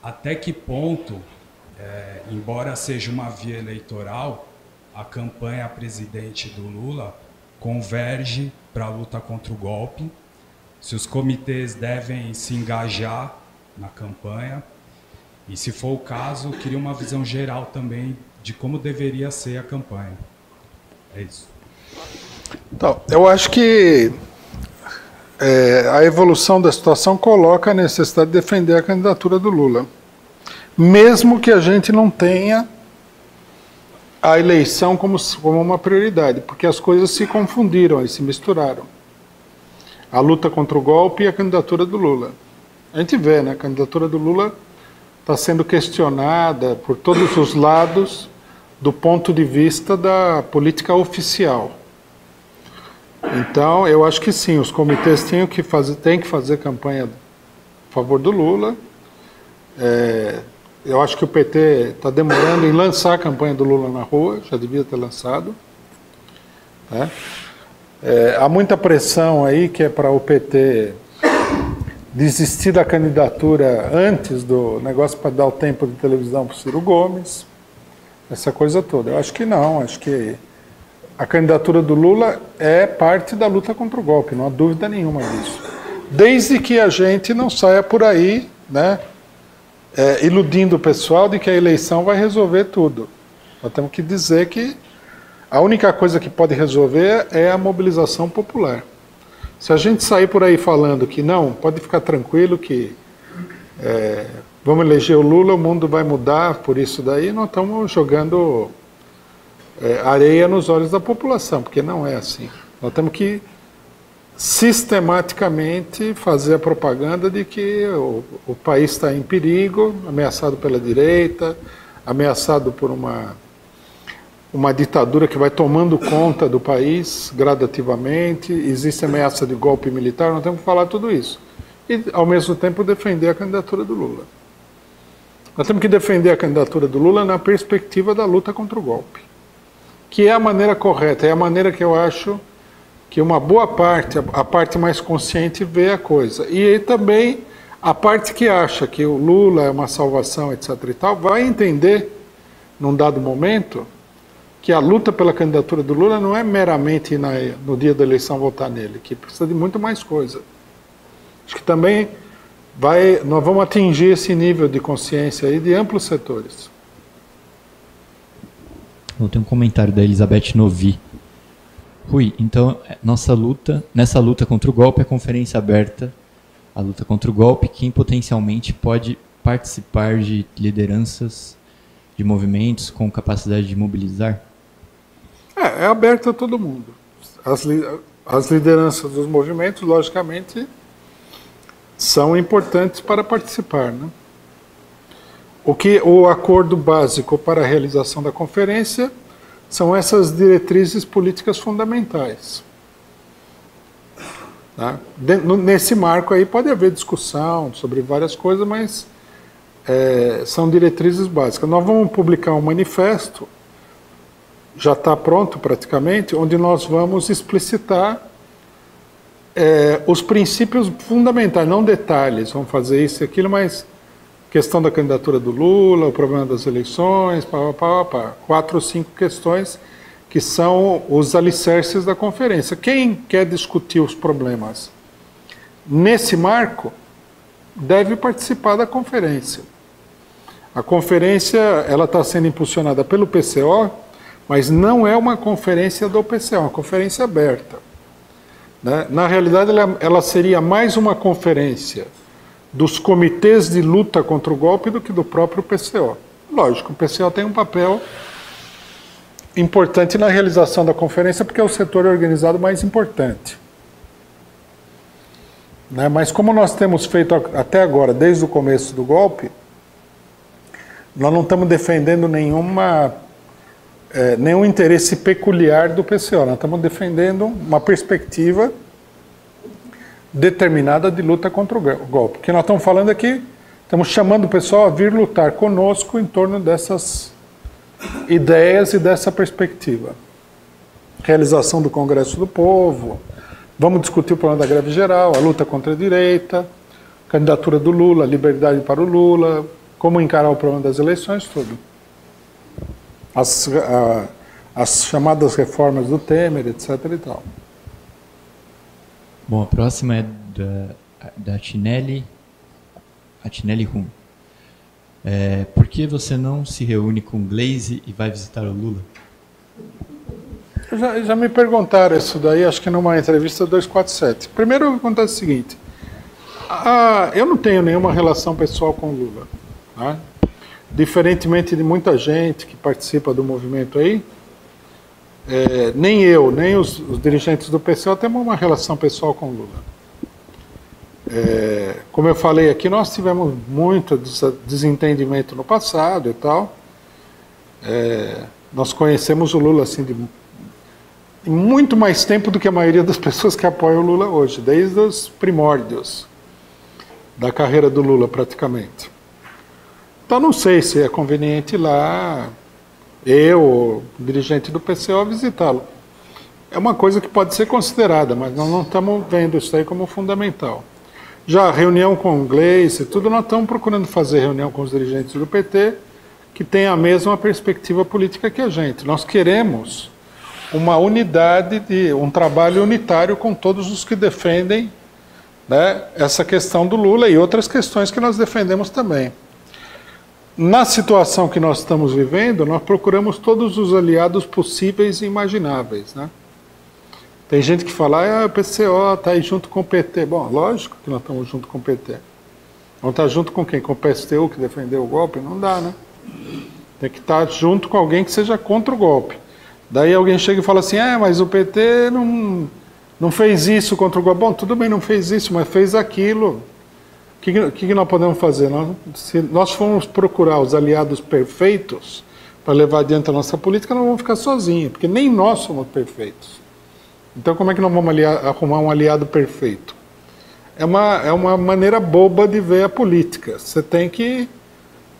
[SPEAKER 11] até que ponto, embora seja uma via eleitoral, a campanha presidente do Lula converge para a luta contra o golpe, se os comitês devem se engajar na campanha, e se for o caso, eu queria uma visão geral também de como deveria ser a campanha. É isso.
[SPEAKER 4] Então, eu acho que a evolução da situação coloca a necessidade de defender a candidatura do Lula, mesmo que a gente não tenha a eleição como uma prioridade, porque as coisas se confundiram e se misturaram. A luta contra o golpe e a candidatura do Lula. A gente vê, né? A candidatura do Lula está sendo questionada por todos os lados do ponto de vista da política oficial. Então, eu acho que sim, os comitês têm que fazer campanha a favor do Lula. Eu acho que o PT está demorando em lançar a campanha do Lula na rua, já devia ter lançado. Né? Há muita pressão aí que é para o PT desistir da candidatura antes do negócio para dar o tempo de televisão para o Ciro Gomes, essa coisa toda. Eu acho que não, acho que a candidatura do Lula é parte da luta contra o golpe, não há dúvida nenhuma disso. Desde que a gente não saia por aí, né, iludindo o pessoal de que a eleição vai resolver tudo. Nós temos que dizer que a única coisa que pode resolver é a mobilização popular. Se a gente sair por aí falando que não, pode ficar tranquilo que vamos eleger o Lula, o mundo vai mudar por isso daí, nós estamos jogando areia nos olhos da população, porque não é assim. Nós temos que sistematicamente fazer a propaganda de que o país está em perigo, ameaçado pela direita, ameaçado por uma ditadura que vai tomando conta do país gradativamente, existe ameaça de golpe militar, nós temos que falar tudo isso. E, ao mesmo tempo, defender a candidatura do Lula. Nós temos que defender a candidatura do Lula na perspectiva da luta contra o golpe. que é a maneira correta, é a maneira que eu acho que uma boa parte, a parte mais consciente, vê a coisa. E também a parte que acha que o Lula é uma salvação, etc. e tal, vai entender, num dado momento, que a luta pela candidatura do Lula não é meramente no dia da eleição votar nele, que precisa de muito mais coisa. Acho que também nós vamos atingir esse nível de consciência aí de amplos setores.
[SPEAKER 1] Eu tenho um comentário da Elizabeth Novi. Rui, então, nessa luta contra o golpe, a conferência aberta, a luta contra o golpe, quem potencialmente pode participar de lideranças, de movimentos com capacidade de mobilizar?
[SPEAKER 4] É aberta a todo mundo. As lideranças dos movimentos, logicamente, são importantes para participar, né? O acordo básico para a realização da conferência são essas diretrizes políticas fundamentais. Tá? Nesse marco aí pode haver discussão sobre várias coisas, mas são diretrizes básicas. Nós vamos publicar um manifesto, já está pronto praticamente, onde nós vamos explicitar os princípios fundamentais, não detalhes, vamos fazer isso e aquilo, mas questão da candidatura do Lula, o problema das eleições, 4 ou 5 questões que são os alicerces da conferência. Quem quer discutir os problemas nesse marco deve participar da conferência. A conferência ela está sendo impulsionada pelo PCO, mas não é uma conferência do PCO, é uma conferência aberta. Né? Na realidade, ela seria mais uma conferência dos comitês de luta contra o golpe do que do próprio PCO. Lógico, o PCO tem um papel importante na realização da conferência, porque é o setor organizado mais importante. Né? Mas como nós temos feito até agora, desde o começo do golpe, nós não estamos defendendo nenhum interesse peculiar do PCO, nós estamos defendendo uma perspectiva determinada de luta contra o golpe. O que nós estamos falando aqui, estamos chamando o pessoal a vir lutar conosco em torno dessas ideias e dessa perspectiva. Realização do Congresso do Povo, vamos discutir o problema da greve geral, a luta contra a direita, candidatura do Lula, liberdade para o Lula, como encarar o problema das eleições, tudo. As chamadas reformas do Temer, etc. e tal.
[SPEAKER 1] Bom, a próxima é da Tinelli Rum. Por que você não se reúne com Gleisi e vai visitar o Lula?
[SPEAKER 4] Já me perguntaram isso daí, acho que numa entrevista 247. Primeiro acontece o seguinte, eu não tenho nenhuma relação pessoal com o Lula. Tá? Diferentemente de muita gente que participa do movimento aí, nem eu, nem os dirigentes do PCO temos uma relação pessoal com o Lula. Como eu falei aqui, nós tivemos muito desentendimento no passado e tal. Nós conhecemos o Lula assim de muito mais tempo do que a maioria das pessoas que apoiam o Lula hoje, desde os primórdios da carreira do Lula praticamente. Então não sei se é conveniente ir lá, eu, o dirigente do PCO, visitá-lo. É uma coisa que pode ser considerada, mas nós não estamos vendo isso aí como fundamental. Já a reunião com o Gleisi, tudo, nós estamos procurando fazer reunião com os dirigentes do PT que têm a mesma perspectiva política que a gente. Nós queremos uma unidade, um trabalho unitário com todos os que defendem, né, essa questão do Lula e outras questões que nós defendemos também. Na situação que nós estamos vivendo, nós procuramos todos os aliados possíveis e imagináveis. Né? Tem gente que fala, o PCO está aí junto com o PT. Bom, lógico que nós estamos junto com o PT. Vamos estar junto com quem? Com o PSTU, que defendeu o golpe? Não dá, né? Tem que estar junto com alguém que seja contra o golpe. Daí alguém chega e fala assim, mas o PT não fez isso contra o golpe. Bom, tudo bem, não fez isso, mas fez aquilo. O que nós podemos fazer? Se nós formos procurar os aliados perfeitos para levar adiante a nossa política, nós vamos ficar sozinhos, porque nem nós somos perfeitos. Então, como é que nós vamos arrumar um aliado perfeito? É uma maneira boba de ver a política. Você tem que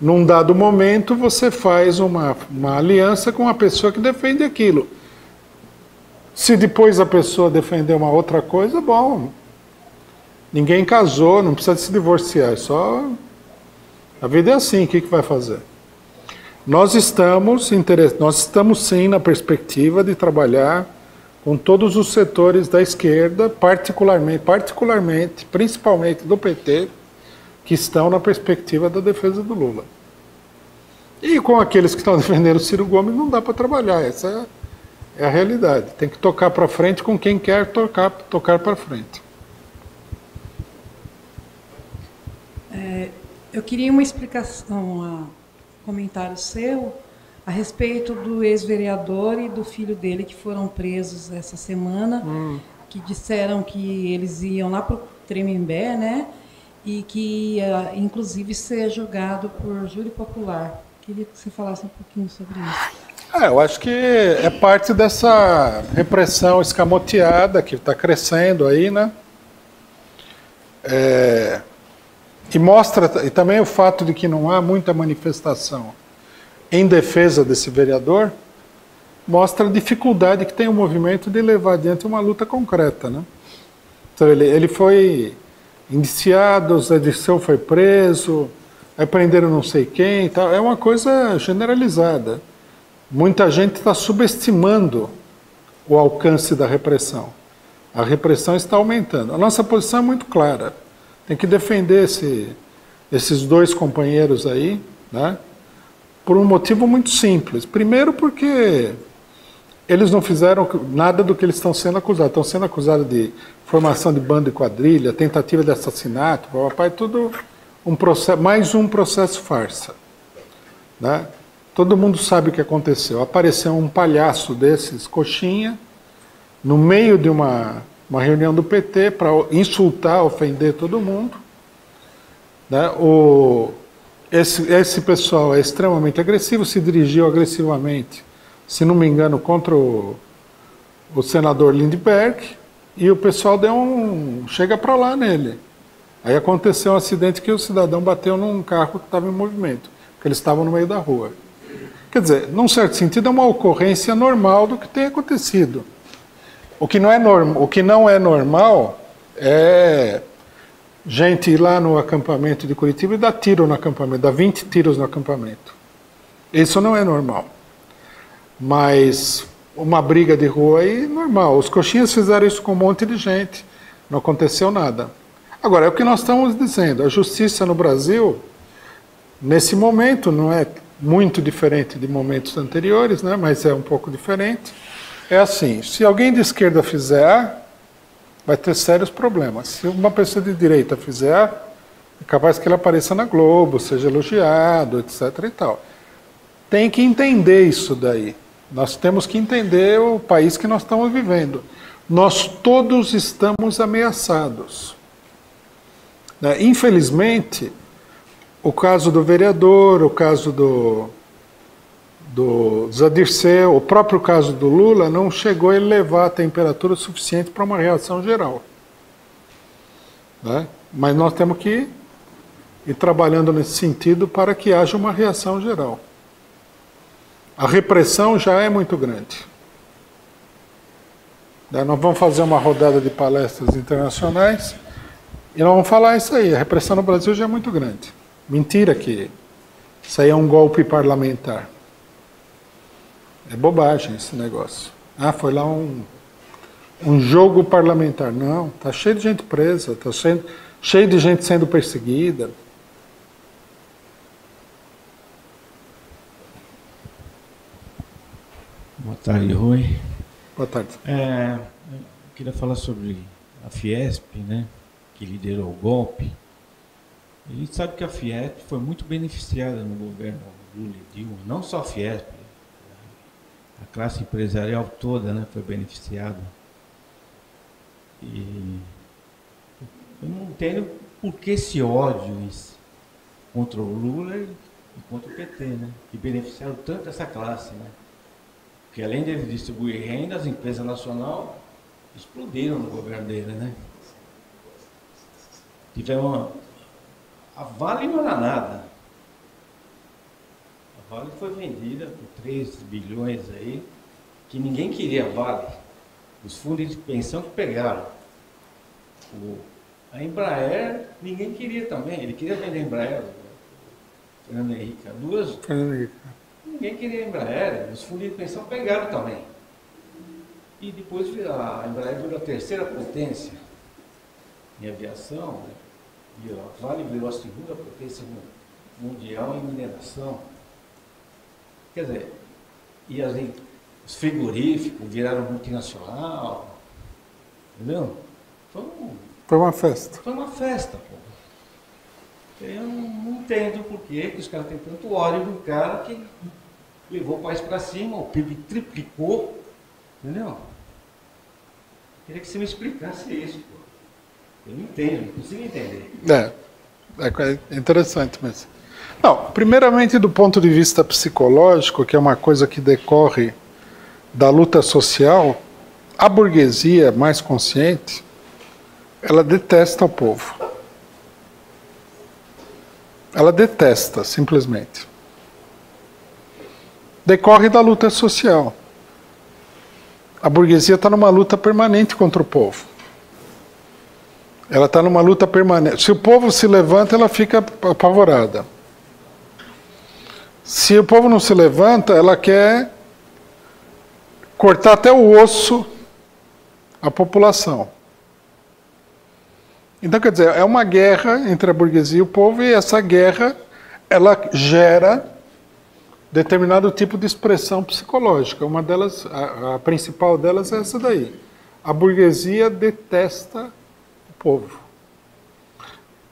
[SPEAKER 4] num dado momento, você faz uma aliança com uma pessoa que defende aquilo. Se depois a pessoa defender uma outra coisa, bom. Ninguém casou, não precisa se divorciar. Só a vida é assim, o que vai fazer? Nós estamos sim na perspectiva de trabalhar com todos os setores da esquerda, principalmente do PT, que estão na perspectiva da defesa do Lula. E com aqueles que estão defendendo o Ciro Gomes não dá para trabalhar, essa é a realidade. Tem que tocar para frente com quem quer tocar para frente.
[SPEAKER 7] Eu queria uma explicação, um comentário seu a respeito do ex-vereador e do filho dele que foram presos essa semana, que disseram que eles iam lá para o Tremembé, né? E que ia, inclusive, ser julgado por júri popular. Queria que você falasse um pouquinho sobre isso.
[SPEAKER 4] Eu acho que é parte dessa repressão escamoteada que está crescendo aí, né? E mostra, e também o fato de que não há muita manifestação em defesa desse vereador, mostra a dificuldade que tem o movimento de levar adiante uma luta concreta, né? Então, ele foi indiciado, o Zé Dirceu foi preso, aí prenderam não sei quem, tal. É uma coisa generalizada. Muita gente está subestimando o alcance da repressão. A repressão está aumentando. A nossa posição é muito clara. Tem que defender esses dois companheiros aí, né? Por um motivo muito simples. Primeiro porque eles não fizeram nada do que eles estão sendo acusados. Estão sendo acusados de formação de bando e quadrilha, tentativa de assassinato, tudo mais um processo farsa, né? Todo mundo sabe o que aconteceu. Apareceu um palhaço desses, coxinha, no meio de uma reunião do PT para insultar, ofender todo mundo, né? Esse pessoal é extremamente agressivo, se dirigiu agressivamente, se não me engano, contra o senador Lindbergh, e o pessoal deu chega para lá nele. Aí aconteceu um acidente que o cidadão bateu num carro que estava em movimento, porque eles estavam no meio da rua. Quer dizer, num certo sentido, é uma ocorrência normal do que tem acontecido. O que não é normal é gente ir lá no acampamento de Curitiba e dar tiro no acampamento, dar 20 tiros no acampamento. Isso não é normal. Mas uma briga de rua aí, normal. Os coxinhas fizeram isso com um monte de gente, não aconteceu nada. Agora, é o que nós estamos dizendo, a justiça no Brasil, nesse momento, não é muito diferente de momentos anteriores, né, mas é um pouco diferente. É assim, se alguém de esquerda fizer A, vai ter sérios problemas. Se uma pessoa de direita fizer A, é capaz que ele apareça na Globo, seja elogiado, etc. e tal. Tem que entender isso daí. Nós temos que entender o país que nós estamos vivendo. Nós todos estamos ameaçados. Infelizmente, o caso do vereador, o caso do Zé Dirceu, o próprio caso do Lula, não chegou a elevar a temperatura suficiente para uma reação geral. Né? Mas nós temos que ir trabalhando nesse sentido para que haja uma reação geral. A repressão já é muito grande. Nós vamos fazer uma rodada de palestras internacionais e nós vamos falar isso aí. A repressão no Brasil já é muito grande. Mentira que isso aí é um golpe parlamentar. É bobagem esse negócio. Foi lá um jogo parlamentar. Não, está cheio de gente presa, está cheio de gente sendo perseguida.
[SPEAKER 12] Boa tarde, Rui.
[SPEAKER 4] Boa tarde.
[SPEAKER 12] Eu queria falar sobre a Fiesp, né, que liderou o golpe. A gente sabe que a Fiesp foi muito beneficiada no governo Lula e Dilma, não só a Fiesp, a classe empresarial toda, né, foi beneficiada. E eu não entendo por que esse ódio contra o Lula e contra o PT, né, que beneficiaram tanto essa classe, né? Porque além de distribuir renda, as empresas nacionais explodiram no governo dele, né? Tivemos a Vale não era nada. Vale foi vendida por 3 bilhões aí, que ninguém queria Vale. Os fundos de pensão que pegaram. A Embraer, ninguém queria também. Ele queria vender a Embraer, Fernando Henrique Cardoso. Ninguém queria a Embraer. Os fundos de pensão pegaram também. E depois a Embraer virou a terceira potência em aviação, né? E a Vale virou a segunda potência mundial em mineração. Quer dizer, e os frigoríficos viraram multinacional, entendeu?
[SPEAKER 4] Foi uma festa.
[SPEAKER 12] Foi uma festa, pô. Eu não entendo por que os caras têm tanto ódio do cara que levou o país para cima, o PIB triplicou, entendeu? Queria que você me explicasse isso, pô. Eu não entendo, não consigo entender.
[SPEAKER 4] É interessante mesmo. Não, primeiramente do ponto de vista psicológico, que é uma coisa que decorre da luta social, a burguesia mais consciente, ela detesta o povo. Ela detesta, simplesmente. Decorre da luta social. A burguesia está numa luta permanente contra o povo. Ela está numa luta permanente. Se o povo se levanta, ela fica apavorada. Se o povo não se levanta, ela quer cortar até o osso a população. Então, quer dizer, é uma guerra entre a burguesia e o povo, e essa guerra, ela gera determinado tipo de expressão psicológica. Uma delas, a principal delas é essa daí. A burguesia detesta o povo.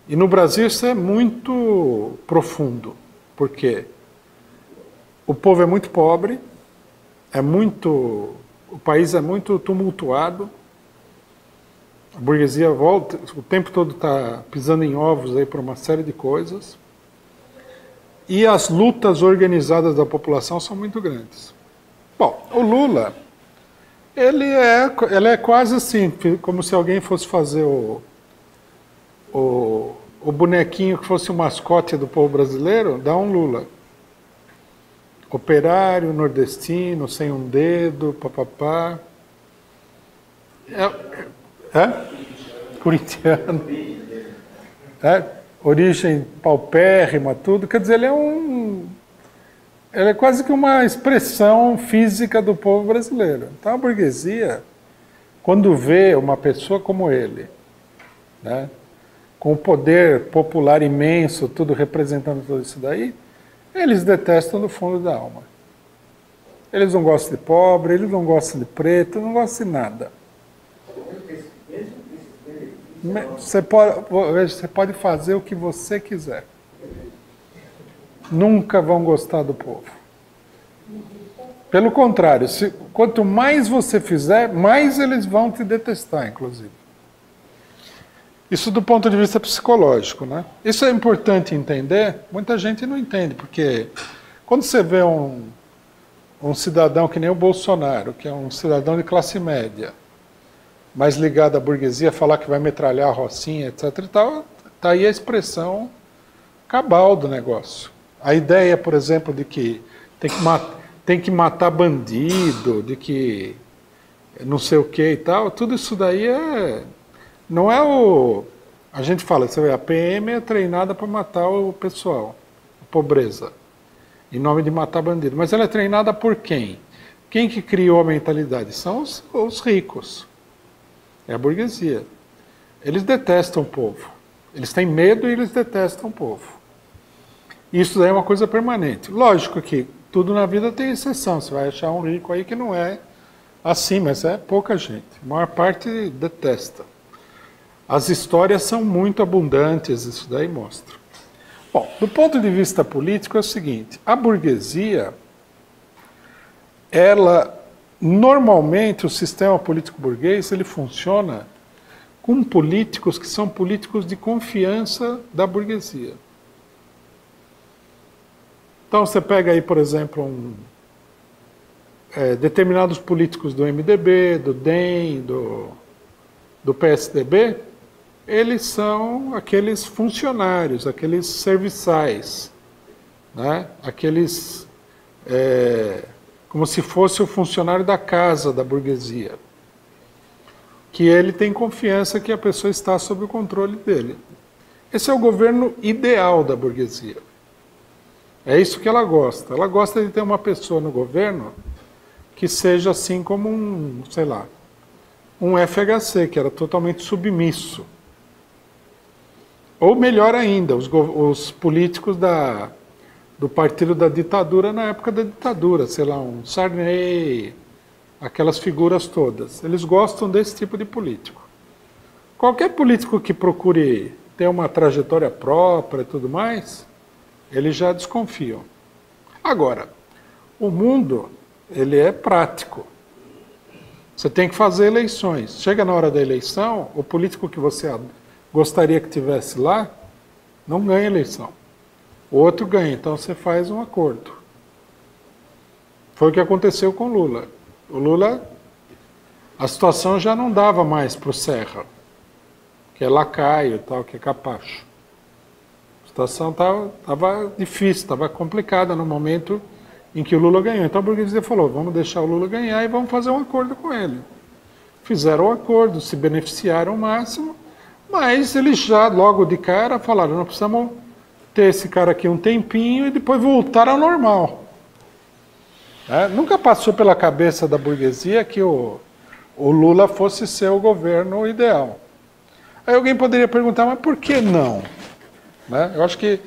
[SPEAKER 4] E no Brasil isso é muito profundo. Por quê? O povo é muito pobre, o país é muito tumultuado. A burguesia volta, o tempo todo está pisando em ovos aí por uma série de coisas. E as lutas organizadas da população são muito grandes. Bom, o Lula, ele é quase assim, como se alguém fosse fazer o bonequinho que fosse o mascote do povo brasileiro, dá um Lula. Operário, nordestino, sem um dedo, papapá. Corintiano. Origem paupérrima, tudo. Quer dizer, ele é quase que uma expressão física do povo brasileiro. Então a burguesia, quando vê uma pessoa como ele, né, com o poder popular imenso, tudo representando tudo isso daí, eles detestam do fundo da alma. Eles não gostam de pobre, eles não gostam de preto, não gostam de nada. Você pode fazer o que você quiser. Nunca vão gostar do povo. Pelo contrário, quanto mais você fizer, mais eles vão te detestar, inclusive. Isso do ponto de vista psicológico, né? Isso é importante entender. Muita gente não entende, porque quando você vê um cidadão que nem o Bolsonaro, que é um cidadão de classe média, mais ligado à burguesia, falar que vai metralhar a Rocinha, etc. e tal, está aí a expressão cabal do negócio. A ideia, por exemplo, de que tem que matar bandido, de que não sei o que e tal, tudo isso daí não é o... A gente fala, você vê, a PM é treinada para matar o pessoal, a pobreza, em nome de matar bandido. Mas ela é treinada por quem? Quem que criou a mentalidade? São os ricos. É a burguesia. Eles detestam o povo. Eles têm medo e eles detestam o povo. Isso daí é uma coisa permanente. Lógico que tudo na vida tem exceção. Você vai achar um rico aí que não é assim, mas é pouca gente. A maior parte detesta. As histórias são muito abundantes, isso daí mostra. Bom, do ponto de vista político é o seguinte, a burguesia, normalmente o sistema político burguês, ele funciona com políticos que são políticos de confiança da burguesia. Então você pega aí, por exemplo, determinados políticos do MDB, do DEM, do PSDB, eles são aqueles funcionários, aqueles serviçais, né? Aqueles como se fosse o funcionário da casa da burguesia, que ele tem confiança que a pessoa está sob o controle dele. Esse é o governo ideal da burguesia. É isso que ela gosta. Ela gosta de ter uma pessoa no governo que seja assim como um, sei lá, um FHC, que era totalmente submisso. Ou melhor ainda, os políticos do partido da ditadura na época da ditadura, sei lá, um Sarney, aquelas figuras todas. Eles gostam desse tipo de político. Qualquer político que procure ter uma trajetória própria e tudo mais, eles já desconfiam. Agora, o mundo, ele é prático. Você tem que fazer eleições. Chega na hora da eleição, o político que você gostaria que tivesse lá, não ganha eleição. O outro ganha, então você faz um acordo. Foi o que aconteceu com o Lula. O Lula, a situação já não dava mais para o Serra, que é lacaio e tal, que é capacho. A situação estava difícil, estava complicada no momento em que o Lula ganhou. Então a burguesia falou, vamos deixar o Lula ganhar e vamos fazer um acordo com ele. Fizeram o acordo, se beneficiaram ao máximo, mas eles já logo de cara falaram, nós precisamos ter esse cara aqui um tempinho e depois voltar ao normal. Nunca passou pela cabeça da burguesia que o Lula fosse ser o governo ideal. Aí alguém poderia perguntar, mas por que não? Eu acho que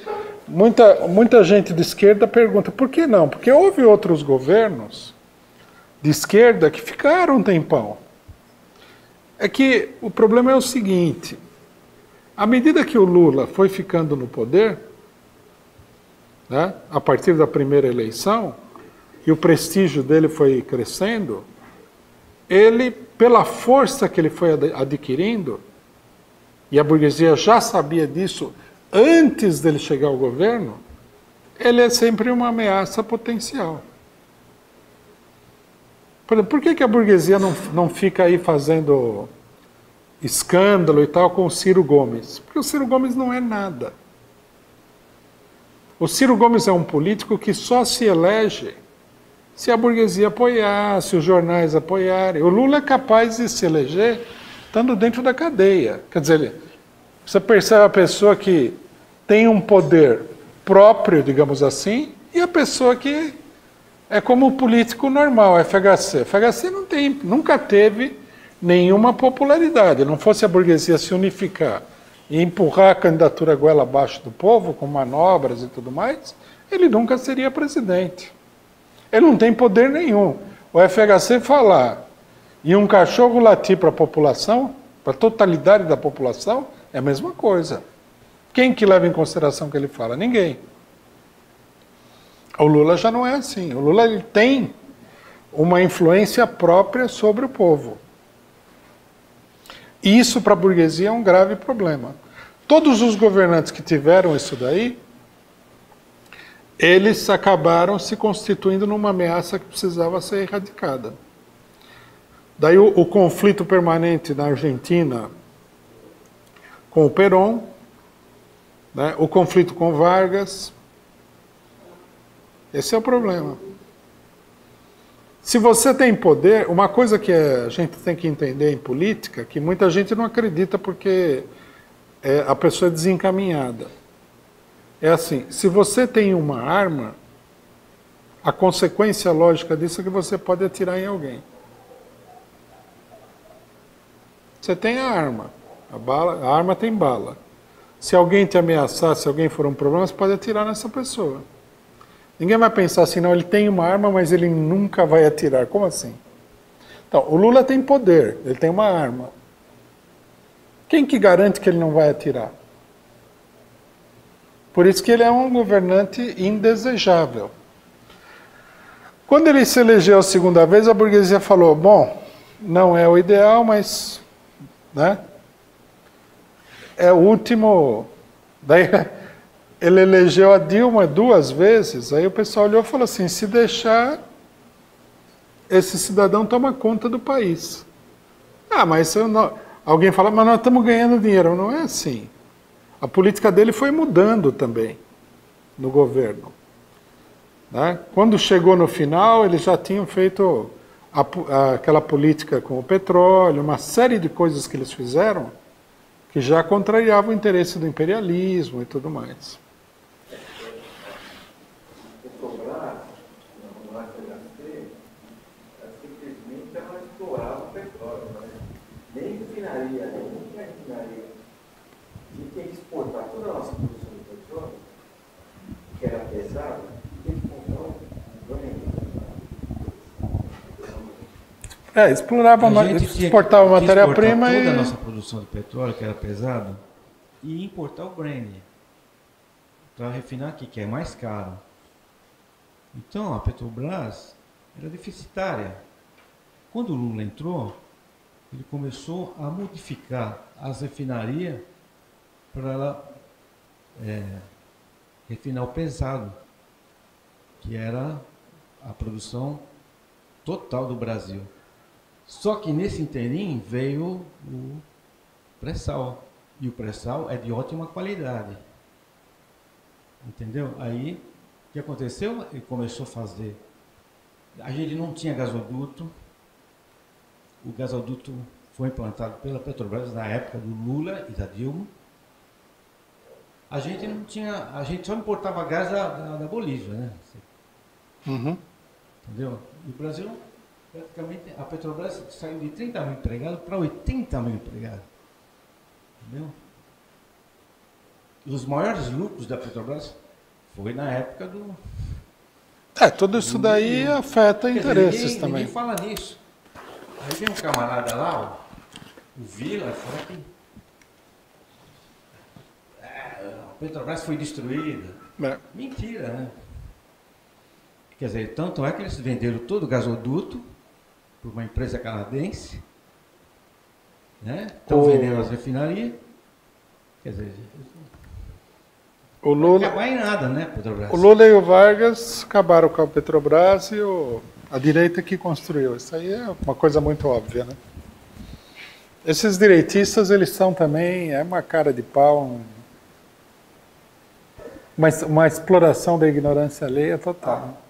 [SPEAKER 4] muita gente de esquerda pergunta, por que não? Porque houve outros governos de esquerda que ficaram um tempão. É que o problema é o seguinte, à medida que o Lula foi ficando no poder, a partir da primeira eleição, e o prestígio dele foi crescendo, ele, pela força que ele foi adquirindo, e a burguesia já sabia disso antes dele chegar ao governo, ele é sempre uma ameaça potencial. Por que a burguesia não fica aí fazendo escândalo e tal com o Ciro Gomes? Porque o Ciro Gomes não é nada. O Ciro Gomes é um político que só se elege se a burguesia apoiar, se os jornais apoiarem. O Lula é capaz de se eleger estando dentro da cadeia. Quer dizer, você percebe a pessoa que tem um poder próprio, digamos assim, e a pessoa que é como o político normal, FHC. FHC nunca teve nenhuma popularidade. Não fosse a burguesia se unificar e empurrar a candidatura goela abaixo do povo, com manobras e tudo mais, ele nunca seria presidente. Ele não tem poder nenhum. O FHC falar e um cachorro latir para a população, para a totalidade da população, é a mesma coisa. Quem que leva em consideração o que ele fala? Ninguém. O Lula já não é assim. O Lula ele tem uma influência própria sobre o povo. E isso para a burguesia é um grave problema. Todos os governantes que tiveram isso daí, eles acabaram se constituindo numa ameaça que precisava ser erradicada. Daí o conflito permanente na Argentina com o Perón, o conflito com Vargas. Esse é o problema. Se você tem poder, uma coisa que a gente tem que entender em política, que muita gente não acredita porque a pessoa é desencaminhada. É assim, se você tem uma arma, a consequência lógica disso é que você pode atirar em alguém. Você tem a arma, a arma tem bala. Se alguém te ameaçar, se alguém for um problema, você pode atirar nessa pessoa. Ninguém vai pensar assim, não, ele tem uma arma, mas ele nunca vai atirar. Como assim? Então, o Lula tem poder, ele tem uma arma. Quem que garante que ele não vai atirar? Por isso que ele é um governante indesejável. Quando ele se elegeu a segunda vez, a burguesia falou, bom, não é o ideal, mas é o último. Daí ele elegeu a Dilma 2 vezes, aí o pessoal olhou e falou assim, se deixar, esse cidadão toma conta do país. Mas alguém fala, mas nós estamos ganhando dinheiro. Não é assim. A política dele foi mudando também no governo. Né? Quando chegou no final, eles já tinham feito aquela política com o petróleo, uma série de coisas que eles fizeram que já contrariavam o interesse do imperialismo e tudo mais.
[SPEAKER 13] Simplesmente ela explorava o petróleo, nem refinaria, nem refinaria. E tem que exportar toda a nossa produção de petróleo, que era pesada, tem que comprar um
[SPEAKER 4] ganho. Explorava, exportava matéria-prima
[SPEAKER 12] e...
[SPEAKER 4] toda
[SPEAKER 12] a nossa produção de petróleo, que era pesada, e importar o Brent para refinar aqui, que é mais caro. Então, a Petrobras era deficitária. Quando o Lula entrou, ele começou a modificar as refinarias para ela refinar o pesado, que era a produção total do Brasil. Só que nesse interim veio o pré-sal. E o pré-sal é de ótima qualidade. Entendeu? Aí, o que aconteceu? Ele começou a fazer. A gente não tinha gasoduto. O gasoduto foi implantado pela Petrobras na época do Lula e da Dilma. A gente não tinha, a gente só importava gás da Bolívia, né?
[SPEAKER 4] Uhum.
[SPEAKER 12] Entendeu? E o Brasil, praticamente, a Petrobras saiu de 30 mil empregados para 80 mil empregados. Entendeu? E os maiores lucros da Petrobras foi na época do...
[SPEAKER 4] tudo isso daí afeta interesses também.
[SPEAKER 12] Ninguém fala nisso. Aí tem um camarada lá, o Vila, fala que a Petrobras foi destruída. Mentira, né? Quer dizer, tanto é que eles venderam todo o gasoduto para uma empresa canadense, né? Estão vendendo as refinarias. Quer dizer,
[SPEAKER 4] o Lula,
[SPEAKER 12] não vai acabar em nada, né, Petrobras?
[SPEAKER 4] O Lula e o Vargas acabaram com a Petrobras e a direita que construiu. Isso aí é uma coisa muito óbvia, né? Esses direitistas, eles são também, uma cara de pau, uma exploração da ignorância alheia total.